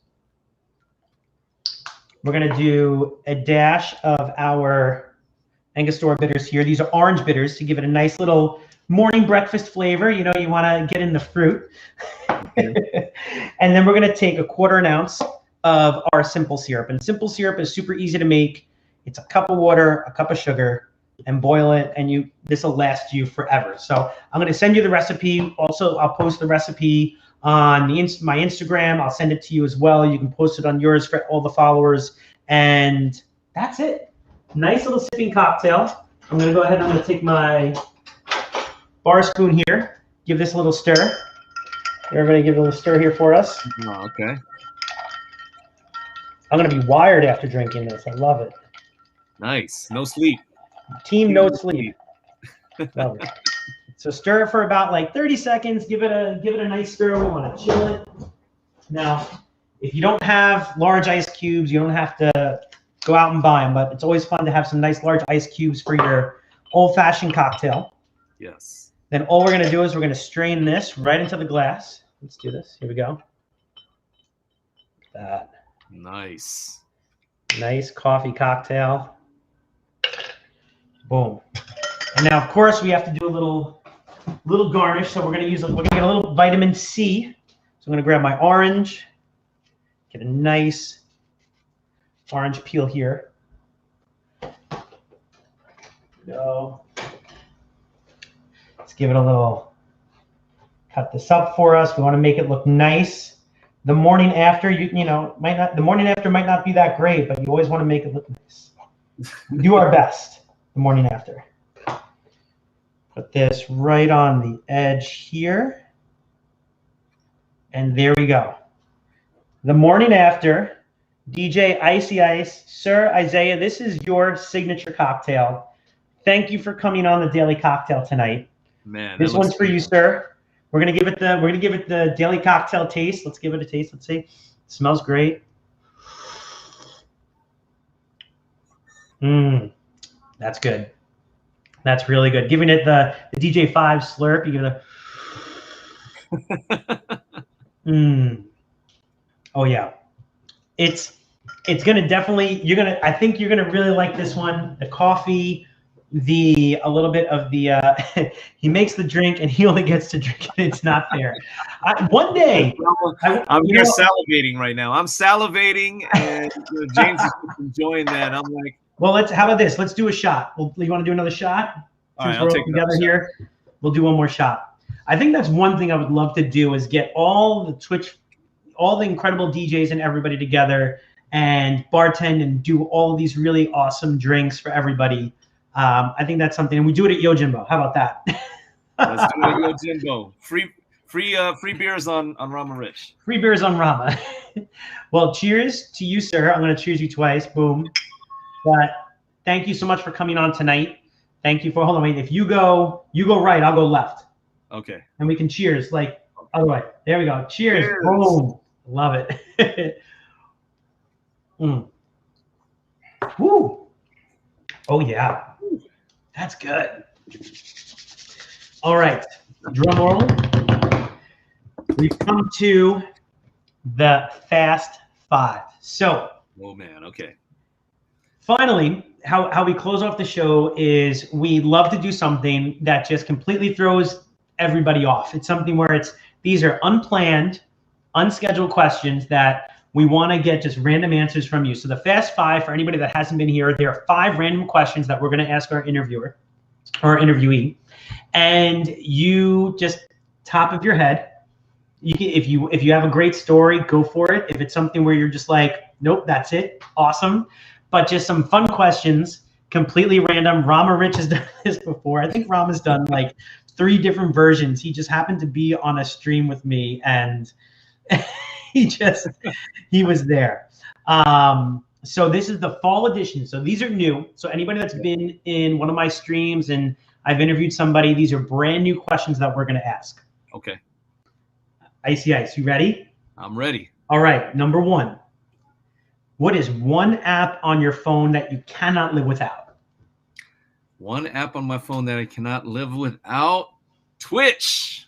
We're going to do a dash of our Angostura bitters here. These are orange bitters to give it a nice little morning breakfast flavor. You want to get in the fruit. And then we're going to take 1/4 ounce of our simple syrup. And simple syrup is super easy to make. It's a cup of water, a cup of sugar, and boil it, and this will last you forever. So I'm going to send you the recipe. Also, I'll post the recipe on my Instagram. I'll send it to you as well. You can post it on yours for all the followers. And that's it. Nice little sipping cocktail. I'm going to go ahead and I'm going to take my bar spoon here. Give this a little stir. Everybody give it a little stir here for us. Oh, okay. I'm going to be wired after drinking this. I love it. Nice. No sleep. Team no sleep. Love it. So stir it for about like 30 seconds. Give it a nice stir. We want to chill it. Now, if you don't have large ice cubes, you don't have to go out and buy them, but it's always fun to have some nice large ice cubes for your old-fashioned cocktail. Yes. Then all we're going to do is we're going to strain this right into the glass. Let's do this. Here we go. That. Nice. Nice coffee cocktail. Boom. And now, of course, we have to do a little garnish. So we're gonna get a little vitamin C. So I'm gonna grab my orange, get a nice orange peel here. Go. Let's give it a little. Cut this up for us. We want to make it look nice. The morning after, the morning after might not be that great, but you always want to make it look nice. We do our best the morning after. Put this right on the edge here. And there we go. The morning after, DJ Icy Ice. Sir Isaiah, this is your signature cocktail. Thank you for coming on the Daily Cocktail tonight. Man, this one's for you, sir. We're gonna give it the Daily Cocktail taste. Let's give it a taste. Let's see. It smells great. That's good. That's really good. Giving it the DJ 5 slurp. You get a. Oh yeah. It's gonna definitely. I think you're gonna really like this one. The coffee. A little bit of the he makes the drink and he only gets to drink it. It's not fair. One day I'm here salivating right now. I'm salivating and James is enjoying that. I'm like, well, how about this? Let's do a shot. You want to do another shot? All right, I'll take together here. We'll do one more shot. I think that's one thing I would love to do is get all the incredible DJs and everybody together and bartend and do all of these really awesome drinks for everybody. I think that's something, and we do it at Yojimbo. How about that? Let's do it at Yojimbo. Free beers on Rama Rich. Free beers on Rama. Well, cheers to you, sir. I'm going to cheers you twice. Boom. But thank you so much for coming on tonight. Thank you for. Hold on, wait. If you go right, I'll go left. Okay. And we can cheers like other way. There we go. Cheers. Boom. Love it. Woo. Oh yeah. That's good. All right, drum roll. We've come to the Fast Five. So, oh man, okay. Finally, how we close off the show is we love to do something that just completely throws everybody off. It's something where these are unplanned, unscheduled questions that we want to get just random answers from you. So the Fast Five, for anybody that hasn't been here, there are 5 random questions that we're going to ask our interviewer or interviewee. And you just, top of your head, if you have a great story, go for it. If it's something where you're just like, nope, that's it, awesome. But just some fun questions, completely random. Rama Rich has done this before. I think Rama's done like 3 different versions. He just happened to be on a stream with me and he was there. So this is the fall edition. So these are new. So anybody that's been in one of my streams and I've interviewed somebody, these are brand new questions that we're going to ask. Okay. Icy Ice, you ready? I'm ready. All right. Number 1. What is one app on your phone that you cannot live without? One app on my phone that I cannot live without? Twitch.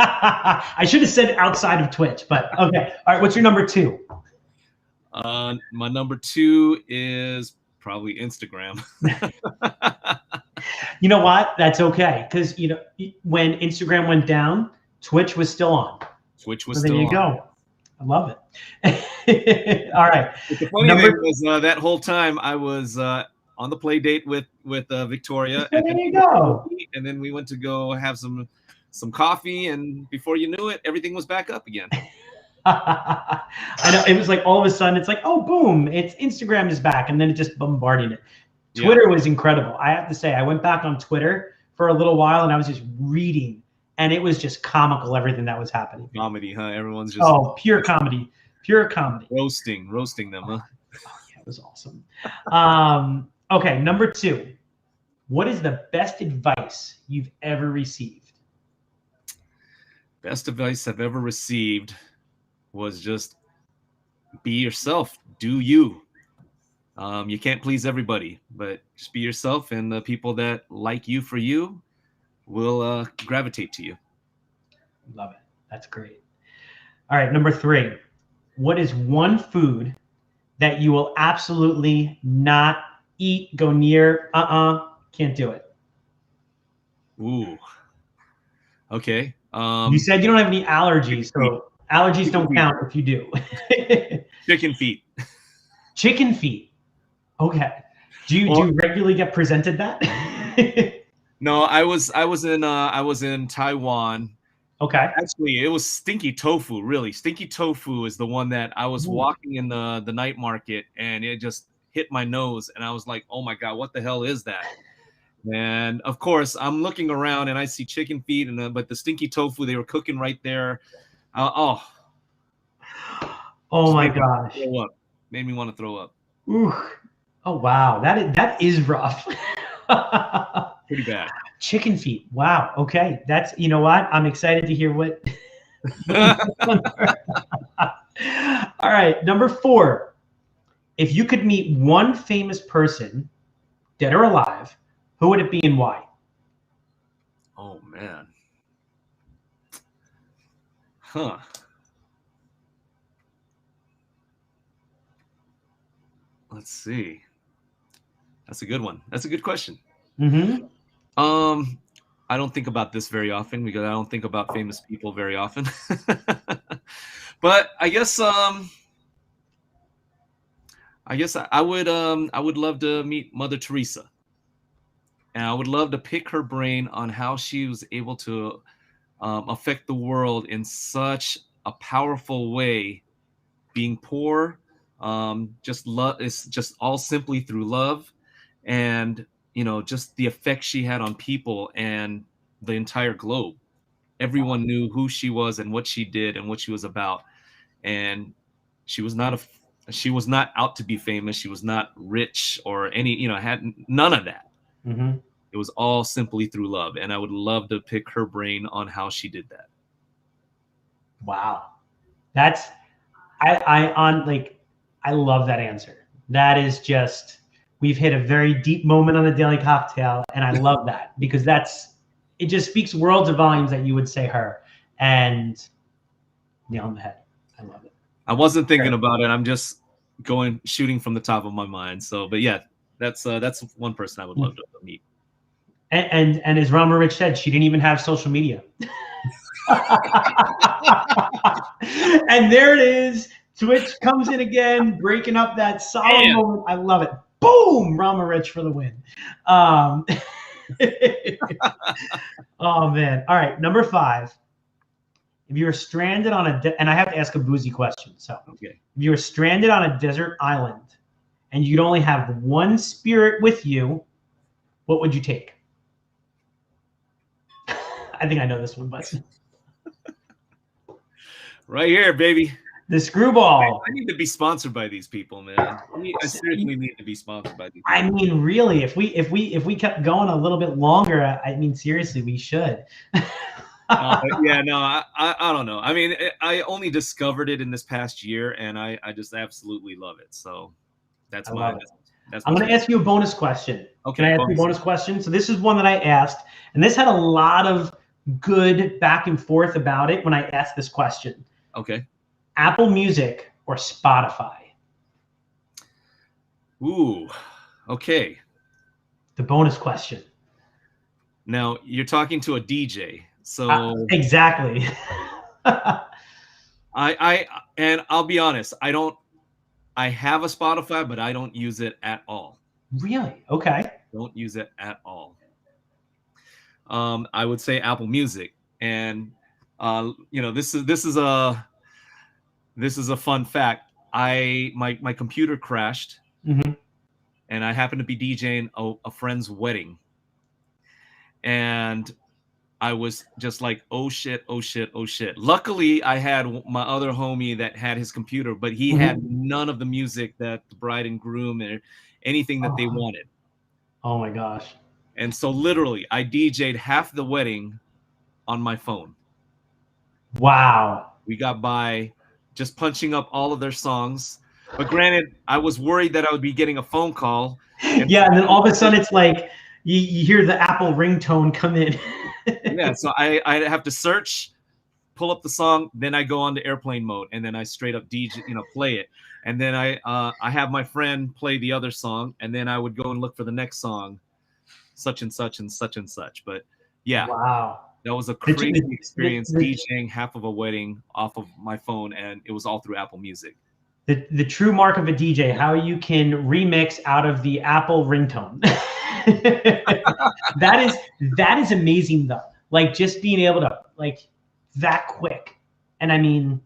I should have said outside of Twitch, but okay. All right, what's your number 2? My number 2 is probably Instagram. You know what? That's okay, because when Instagram went down, Twitch was still on. Twitch was still on. There you go. I love it. All right. But the funny thing was that whole time I was on the play date with Victoria. And there you go. And then we went to go have some coffee, and before you knew it, everything was back up again. I know, it was like all of a sudden it's like, oh boom, it's Instagram is back, and then it just bombarded it. Twitter was incredible. I have to say, I went back on Twitter for a little while and I was just reading, and it was just comical, everything that was happening. Comedy, huh? Everyone's just pure comedy. Roasting them, huh? Oh, yeah, it was awesome. Okay, number 2. What is the best advice you've ever received? Best advice I've ever received was just be yourself. Do you. You can't please everybody, but just be yourself, and the people that like you for you will gravitate to you. Love it. That's great. All right, number 3. what is one food that you will absolutely not eat, go near? Can't do it. Ooh. Okay. You said you don't have any allergies, so allergies don't count if you do. Chicken feet. Chicken feet. Okay. Do you regularly get presented that? No, I was in Taiwan. Okay. Actually, it was stinky tofu. Really, stinky tofu is the one that I was walking in the night market, and it just hit my nose, and I was like, "Oh my god, what the hell is that?" And of course, I'm looking around, and I see chicken feet, but the stinky tofu they were cooking right there. Oh my gosh! Made me want to throw up. Ooh. Oh wow, that is rough. Pretty bad. Chicken feet. Wow. Okay. That's, you know what? I'm excited to hear what. All right. Number 4. If you could meet one famous person, dead or alive, who would it be and why? Oh man. Huh. Let's see. That's a good one. That's a good question. Mm-hmm. I don't think about this very often because I don't think about famous people very often. But I guess I would love to meet Mother Teresa. And I would love to pick her brain on how she was able to affect the world in such a powerful way, being poor, just love. It's just all simply through love, and just the effect she had on people and the entire globe. Everyone knew who she was and what she did and what she was about, and she was not out to be famous. She was not rich or had none of that. Mm-hmm. It was all simply through love, and I would love to pick her brain on how she did that. Wow, that's I love that answer. That is just, we've hit a very deep moment on the Daily Cocktail, and I love that because it just speaks worlds of volumes that you would say her, and nail on the head. I love it. I wasn't thinking about it. I'm just shooting from the top of my mind. So, but yeah, that's one person I would love to meet. And as Rama Rich said, she didn't even have social media. And there it is. Twitch comes in again, breaking up that solid moment. I love it. Boom! Rama Rich for the win. Oh, man. All right, number 5. If you were stranded on and I have to ask a boozy question. So, okay. If you were stranded on a desert island and you'd only have one spirit with you, what would you take? I think I know this one, but right here, baby. The screwball. I need to be sponsored by these people, man. I seriously need to be sponsored by these people. I mean, really, if we kept going a little bit longer, I mean, seriously, we should. I don't know. I mean, I only discovered it in this past year, and I just absolutely love it. So that's I'm going to ask you a bonus question. Okay. Can I ask you a bonus question? So this is one that I asked, and this had a lot of good back and forth about it when I asked this question. Okay. Apple Music or Spotify? Ooh, okay. The bonus question. Now you're talking to a DJ, so exactly. And I'll be honest, I have a Spotify, but I don't use it at all. Really? Okay. Don't use it at all. I would say Apple Music, and this is a fun fact. My computer crashed, mm-hmm. and I happened to be DJing a friend's wedding, and I was just like, oh shit. Luckily, I had my other homie that had his computer, but he had none of the music that the bride and groom or anything that they wanted. Oh my gosh. And so literally, I DJ'd half the wedding on my phone. Wow. We got by just punching up all of their songs. But granted, I was worried that I would be getting a phone call. And then all of a sudden it's like you hear the Apple ringtone come in. Yeah, so I have to search, pull up the song, then I go on to airplane mode, and then I straight up DJ, play it. And then I have my friend play the other song, and then I would go and look for the next song, such and such and such and such. But yeah, wow, that was a crazy experience DJing half of a wedding off of my phone, and it was all through Apple Music. The true mark of a DJ, how you can remix out of the Apple ringtone. that is amazing though. Like just being able to like that quick. And I mean,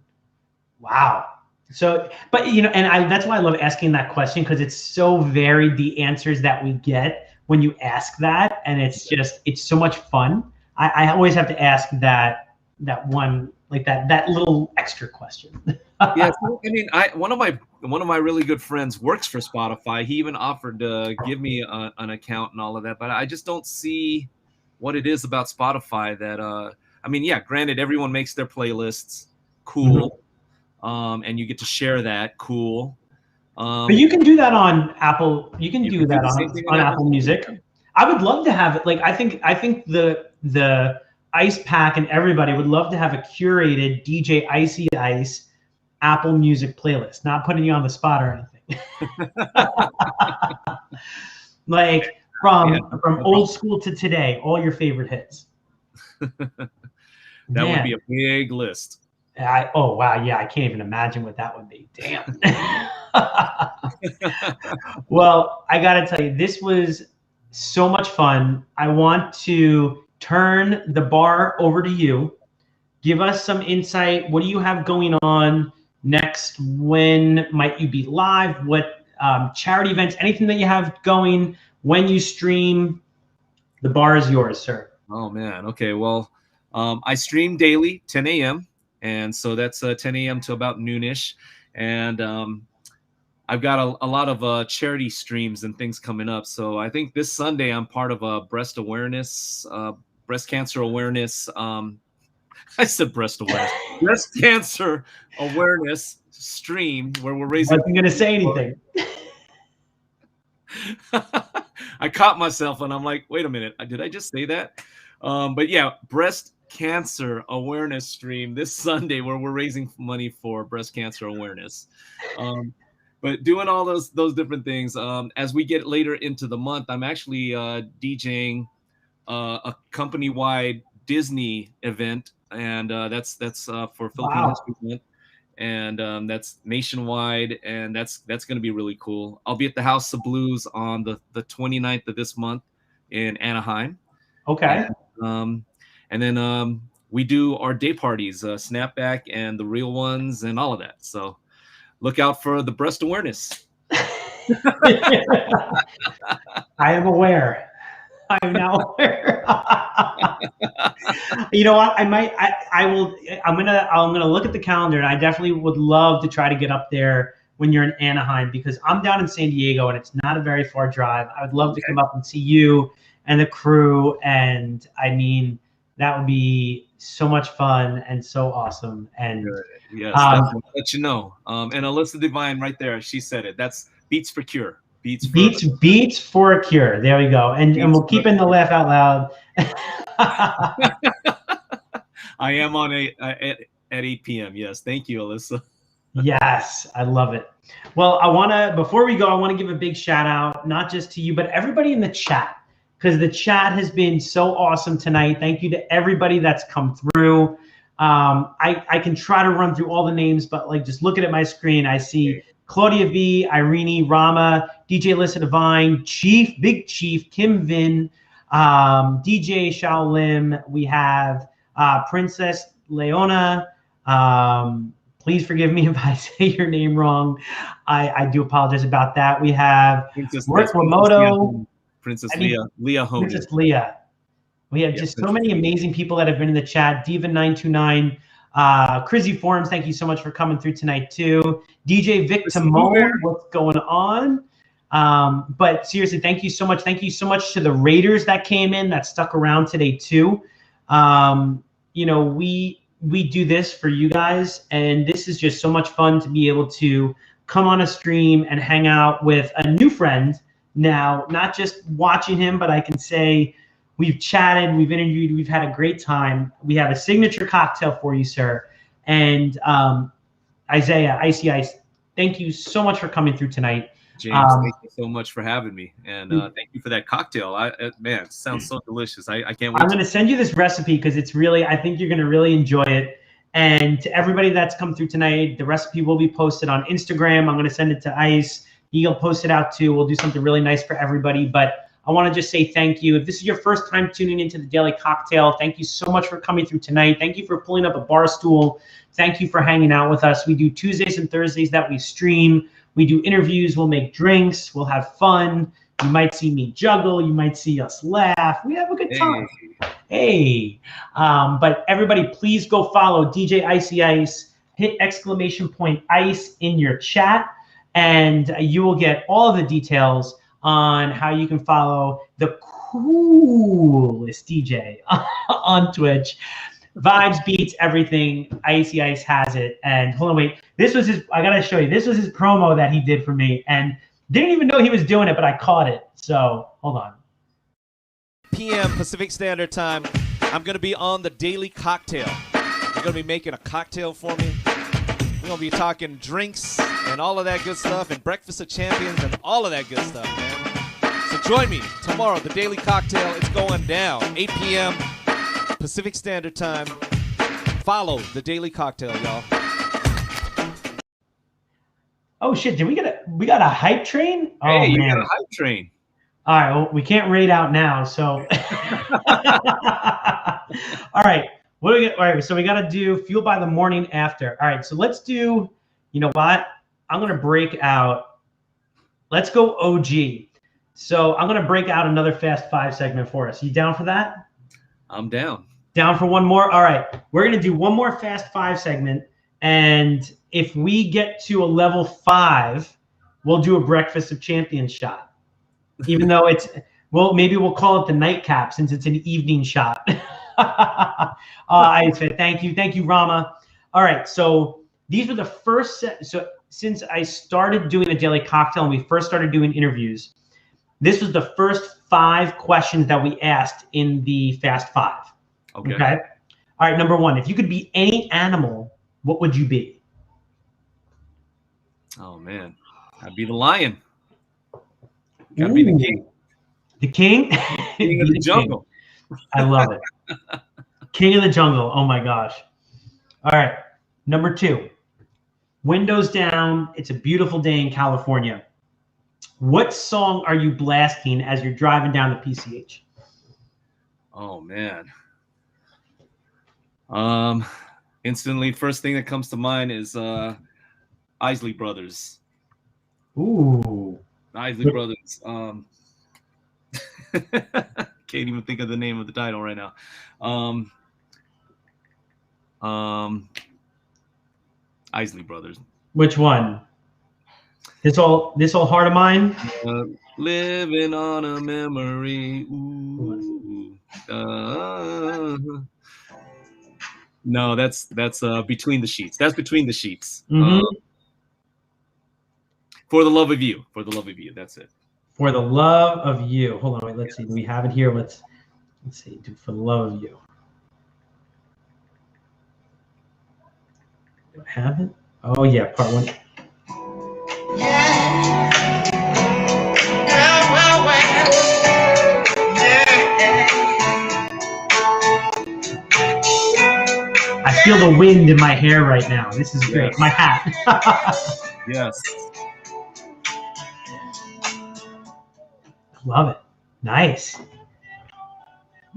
wow. So, but and that's why I love asking that question, because it's so varied, the answers that we get when you ask that, and it's so much fun. I always have to ask that one, like that little extra question. Yeah, so, I mean, one of my really good friends works for Spotify. He even offered to give me an account and all of that, but I just don't see what it is about Spotify that I mean, yeah, granted, everyone makes their playlists, cool, and you get to share that, cool. But you can do that on Apple. You can do that on Apple Music. I would love to have it. Like I think the Ice Pack and everybody would love to have a curated DJ Icy Ice Apple Music playlist. Not putting you on the spot or anything. Like from old school to today, all your favorite hits. That would be a big list. Oh wow, yeah, I can't even imagine what that would be. Damn. Well, I gotta tell you, this was so much fun. I want to turn the bar over to you. Give us some insight. What do you have going on next? When might you be live? What charity events, anything that you have going, when you stream? The bar is yours, sir. Oh man. Okay. Well, I stream daily, 10 a.m. And so that's 10 a.m. to about noonish. And I've got a lot of charity streams and things coming up. So I think this Sunday I'm part of a breast cancer awareness. I said breast awareness, breast cancer awareness stream where we're raising. I wasn't going to say anything. I caught myself and I'm like, wait a minute, did I just say that? But yeah, breast cancer awareness stream this Sunday where we're raising money for breast cancer awareness. But doing all those different things. As we get later into the month, I'm actually DJing a company-wide Disney event, and that's for Philippine History Month, and that's nationwide, and that's going to be really cool. I'll be at the House of Blues on the 29th of this month in Anaheim. Okay. And then we do our day parties, Snapback and the Real Ones and all of that. So look out for the breast awareness. I am aware. I am now aware. You know what? I'm gonna look at the calendar, and I definitely would love to try to get up there when you're in Anaheim, because I'm down in San Diego and it's not a very far drive. I would love to come up and see you and the crew, and I mean, that would be so much fun and so awesome. And yes, definitely let you know. And Alyssa Divine right there, she said it. That's Beats for Cure. Beats for a Cure. There we go. And we'll keep in the laugh out loud. I am on at 8 p.m. Yes, thank you, Alyssa. Yes, I love it. Well, before we go, I want to give a big shout out, not just to you, but everybody in the chat, because the chat has been so awesome tonight. Thank you to everybody that's come through. I can try to run through all the names, but like just looking at my screen, I see Claudia V, Irene, Rama, DJ Alyssa Divine, Chief, Big Chief, Kim Vin, DJ Shaolim. We have Princess Leona. Please forgive me if I say your name wrong. I do apologize about that. We have Mark Wamoto. Princess Leah Hogan. Princess Leah. We have just so many amazing people that have been in the chat. Diva929, Crizzy Forums, thank you so much for coming through tonight too. DJ Vic Timon, what's going on? But seriously, thank you so much. Thank you so much to the Raiders that came in, that stuck around today too. You know, we do this for you guys, and this is just so much fun to be able to come on a stream and hang out with a new friend now, not just watching him, but I can say We've chatted, we've interviewed, we've had a great time. We have a signature cocktail for you, sir. And Isaiah, Icy Ice, thank you so much for coming through tonight. James, thank you so much for having me, and thank you for that cocktail. Man, it sounds so delicious. I can't wait. I'm going to send you this recipe because it's really, I think you're going to really enjoy it. And to everybody that's come through tonight, the recipe will be posted on Instagram. I'm going to send it to Ice. He'll post it out too. We'll do something really nice for everybody. But I want to just say thank you. If this is your first time tuning into the Daily Cocktail, thank you so much for coming through tonight. Thank you for pulling up a bar stool. Thank you for hanging out with us. We do Tuesdays and Thursdays that we stream. We do interviews. We'll make drinks. We'll have fun. You might see me juggle. You might see us laugh. We have a good time. Hey. But everybody, please go follow DJ Icy Ice. Hit !ice in your chat, and you will get all of the details on how you can follow the coolest DJ on Twitch. Vibes, beats, everything. Icy Ice has it. And hold on, wait. This was his, I gotta show you. This was his promo that he did for me. And didn't even know he was doing it, but I caught it. So hold on. p.m. Pacific Standard Time. I'm gonna be on the Daily Cocktail. You're gonna be making a cocktail for me. We're gonna be talking drinks and all of that good stuff, and Breakfast of Champions and all of that good stuff, man. So join me tomorrow, the Daily Cocktail. It's going down, 8 p.m. Pacific Standard Time. Follow the Daily Cocktail, y'all. Oh shit! Did we got a hype train? Oh hey, you man, got a hype train. All right, well, we can't raid out now, so. All right, what do we get? All right, so we got to do Fuel by the Morning After. All right, so let's do. You know what? I'm gonna break out. Let's go OG. So I'm gonna break out another Fast Five segment for us. You down for that? I'm down. Down for one more? All right. We're going to do one more Fast Five segment. And if we get to a level 5, we'll do a Breakfast of Champions shot. Even though it's, well, maybe we'll call it the nightcap since it's an evening shot. I said thank you. Thank you, Rama. All right. So these were the first set. So since I started doing a Daily Cocktail and we first started doing interviews, this was the first 5 questions that we asked in the Fast 5. Okay. All right. Number 1, if you could be any animal, what would you be? Oh man, I'd be the lion. Gotta be the king. The king? King of the jungle. I love it. King of the jungle. Oh my gosh. All right. Number 2, windows down. It's a beautiful day in California. What song are you blasting as you're driving down the PCH? Oh man. Instantly, first thing that comes to mind is Isley Brothers. Ooh. Isley Brothers. Can't even think of the name of the title right now. Isley Brothers. Which one? This all heart of mine? Living on a memory. Ooh. No, that's Between the Sheets. That's Between the Sheets. Mm-hmm. For the Love of You. For the Love of You. That's it. For the Love of You. Hold on, wait. Let's see. Do we have it here? Let's see. For the Love of You. Do I have it? Oh yeah, part 1. I feel the wind in my hair right now. This is great. Yes. My hat. Yes. Love it. Nice.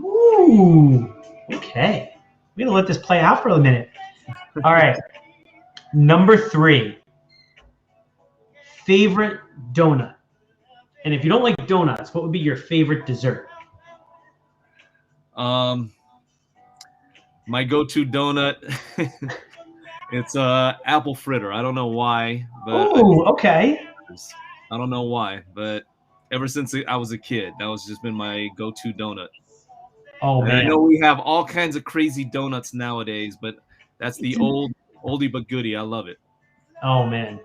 Ooh. Okay. We're going to let this play out for a minute. All right. Number 3. Favorite donut. And if you don't like donuts, what would be your favorite dessert? My go-to donut, it's apple fritter. I don't know why, but okay. I don't know why, but ever since I was a kid, that was just been my go-to donut. Oh man! I know we have all kinds of crazy donuts nowadays, but that's the oldie but goodie. I love it. Oh man,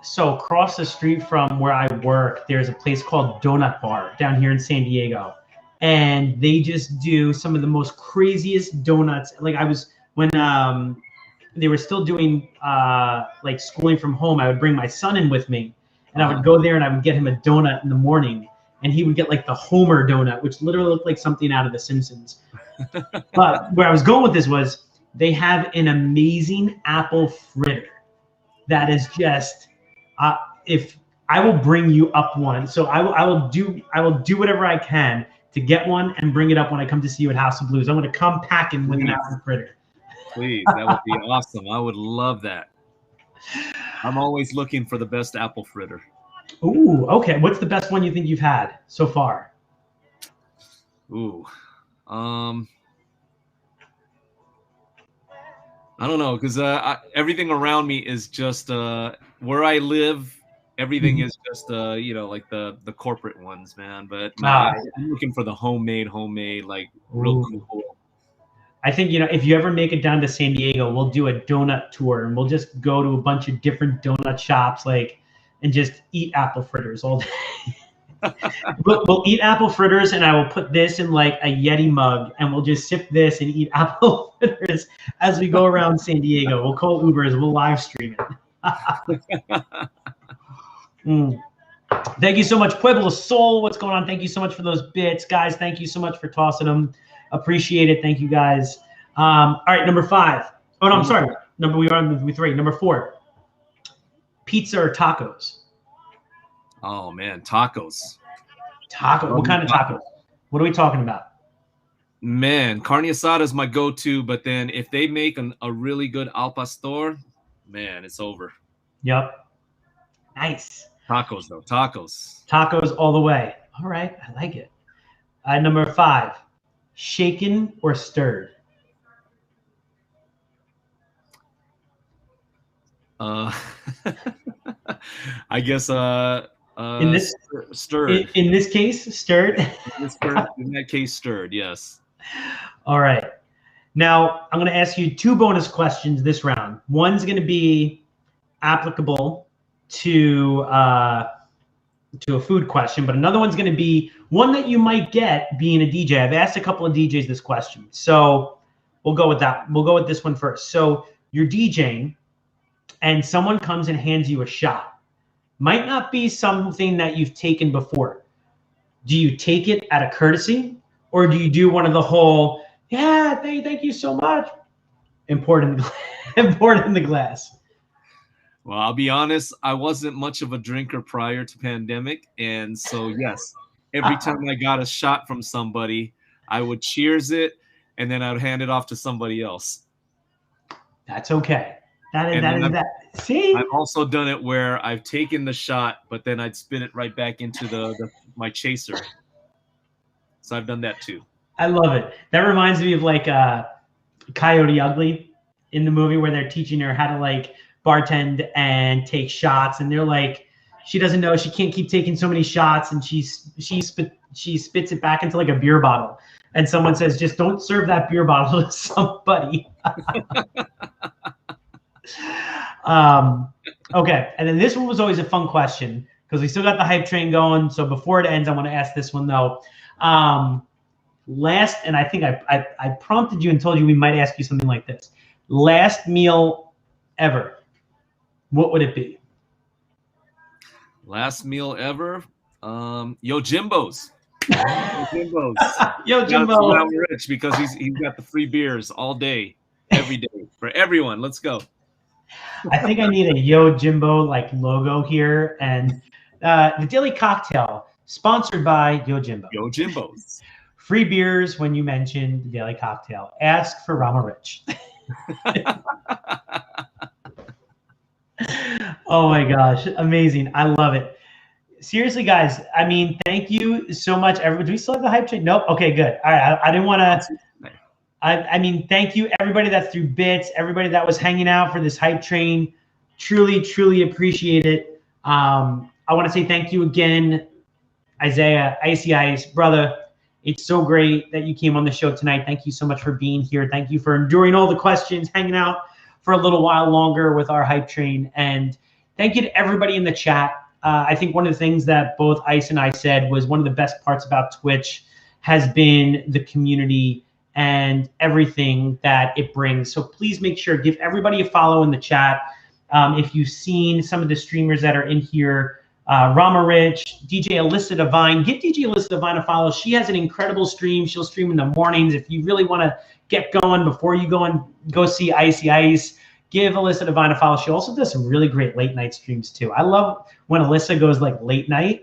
so across the street from where I work, there's a place called Donut Bar down here in San Diego. and they just do some of the most craziest donuts. Like I was when they were still doing like schooling from home, I would bring my son in with me, and I would go there and I would get him a donut in the morning, and he would get like the Homer donut, which literally looked like something out of The Simpsons. But where I was going with this was they have an amazing apple fritter that is just if I will bring you up one. So I will do whatever I can to get one and bring it up when I come to see you at House of Blues. I'm going to come packing with an apple fritter. Please, that would be awesome. I would love that. I'm always looking for the best apple fritter. Ooh, okay. What's the best one you think you've had so far? Ooh, I don't know, because everything around me is just where I live. Everything is just like the corporate ones, man. But I'm looking for the homemade, like real cool. I think, if you ever make it down to San Diego, we'll do a donut tour and we'll just go to a bunch of different donut shops, and just eat apple fritters all day. We'll eat apple fritters, and I will put this in like a Yeti mug, and we'll just sip this and eat apple fritters as we go around San Diego. We'll call Ubers. We'll live stream it. Thank you so much, Pueblo Soul. What's going on? Thank you so much for those bits, guys. Thank you so much for tossing them. Appreciate it. Thank you, guys. All right, number 5. Oh no, I'm sorry. We are on number 3. Number 4. Pizza or tacos? Oh man, tacos. Taco. What kind of tacos? What are we talking about? Man, carne asada is my go-to, but then if they make a really good al pastor, man, it's over. Yep. Nice. Tacos though. Tacos. Tacos all the way. All right, I like it. Number 5. Shaken or stirred? I guess in this stirred. In this case, stirred. In that case, stirred. Yes. All right. Now I'm going to ask you 2 bonus questions this round. One's going to be applicable to a food question, but another one's going to be one that you might get being a DJ. I've asked a couple of DJs this question, so we'll go with that. We'll go with this one first. So you're DJing, and someone comes and hands you a shot. Might not be something that you've taken before. Do you take it out of courtesy, or do you do one of the whole, yeah, thank you so much, and pour it in the glass? Well, I'll be honest, I wasn't much of a drinker prior to pandemic, and so yes, every time I got a shot from somebody, I would cheers it, and then I would hand it off to somebody else. That's okay. That. See, I've also done it where I've taken the shot, but then I'd spin it right back into my chaser. So I've done that too. I love it. That reminds me of like Coyote Ugly in the movie, where they're teaching her how to bartend and take shots, and they're like, she doesn't know, she can't keep taking so many shots, and she spits it back into like a beer bottle, and someone says, just don't serve that beer bottle to somebody. Okay, and then this one was always a fun question because we still got the hype train going. So before it ends, I want to ask this one though. Last, and I think I prompted you and told you we might ask you something like this. Last meal ever, what would it be? Last meal ever? Yo Jimbo's. Yo Jimbo. I'm rich because he's got the free beers all day, every day for everyone. Let's go. I think I need a Yo Jimbo logo here, and the Daily Cocktail sponsored by Yo Jimbo. Yo Jimbo's. Free beers when you mention the Daily Cocktail. Ask for Rama Rich. Oh my gosh, amazing! I love it. Seriously, guys. I mean, thank you so much, everybody. Do we still have the hype train? Nope. Okay, good. All right. I didn't want to. I mean, thank you, everybody that's through bits, everybody that was hanging out for this hype train. Truly, truly appreciate it. I want to say thank you again, Isaiah, Icy Ice, brother. It's so great that you came on the show tonight. Thank you so much for being here. Thank you for enduring all the questions, hanging out for a little while longer with our hype train. And thank you to everybody in the chat. I think one of the things that both Ice and I said was one of the best parts about Twitch has been the community and everything that it brings. So please make sure, give everybody a follow in the chat. If you've seen some of the streamers that are in here, Rama Rich, DJ Alyssa Divine, give DJ Alyssa Divine a follow. She has an incredible stream. She'll stream in the mornings. If you really want to get going before you go see Icy Ice, give Alyssa Divine a follow. She also does some really great late night streams too. I love when Alyssa goes like late night.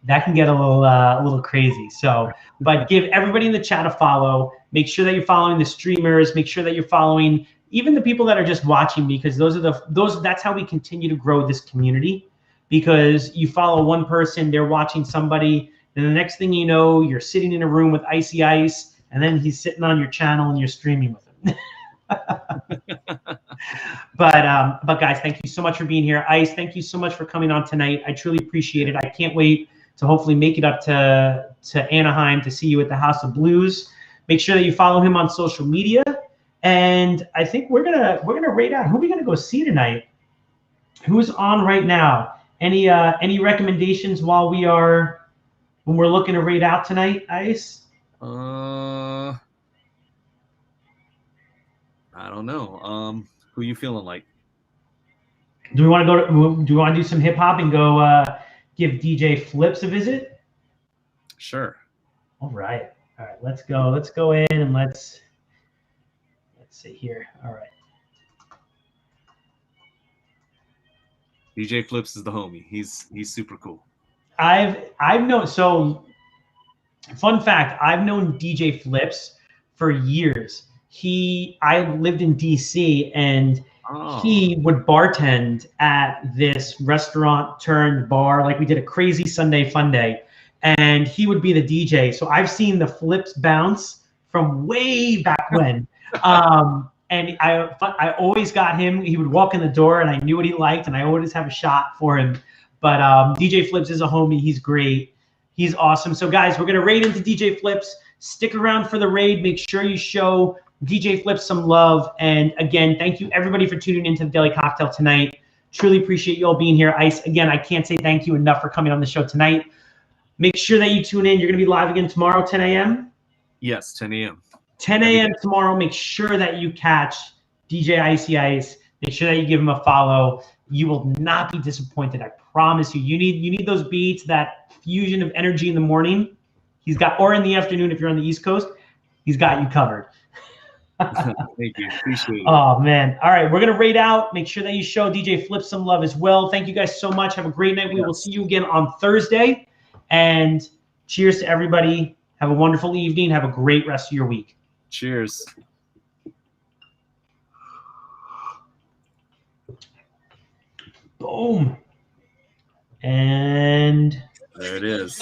That can get a little crazy. So, but give everybody in the chat a follow. Make sure that you're following the streamers. Make sure that you're following even the people that are just watching, because that's how we continue to grow this community. Because you follow one person, they're watching somebody, and the next thing you know, you're sitting in a room with Icy Ice, and then he's sitting on your channel and you're streaming with him. But guys, thank you so much for being here. Ice, thank you so much for coming on tonight. I truly appreciate it. I can't wait to hopefully make it up to Anaheim to see you at the House of Blues. Make sure that you follow him on social media. And I think we're gonna rate out who are we gonna go see tonight. Who's on right now? Any recommendations when we're looking to rate out tonight, Ice? I don't know. Who you feeling like? Do we want to do some hip hop and go give DJ Flips a visit? Sure. All right. Let's go in and let's see here. All right. DJ Flips is the homie. He's super cool. So fun fact, I've known DJ Flips for years. I lived in DC, and he would bartend at this restaurant turned bar. Like, we did a crazy Sunday fun day, and he would be the DJ. So I've seen the Flips bounce from way back when. And I always got him. He would walk in the door, and I knew what he liked, and I always have a shot for him. But DJ Flips is a homie. He's great. He's awesome. So guys, we're gonna raid into DJ Flips. Stick around for the raid. Make sure you show DJ Flips some love. And again, thank you everybody for tuning into the Daily Cocktail tonight. Truly appreciate you all being here. Ice, again, I can't say thank you enough for coming on the show tonight. Make sure that you tune in. You're gonna be live again tomorrow, 10 a.m. Yes, 10 a.m. 10 a.m. tomorrow. Make sure that you catch DJ Icy Ice. Make sure that you give him a follow. You will not be disappointed. I promise you. You need those beats, that fusion of energy in the morning. Or in the afternoon if you're on the East Coast. He's got you covered. Thank you. Appreciate it. Oh man. All right, we're gonna raid out. Make sure that you show DJ Flip some love as well. Thank you guys so much. Have a great night. We will see you again on Thursday. And cheers to everybody. Have a wonderful evening. Have a great rest of your week. Cheers. Boom. And there it is.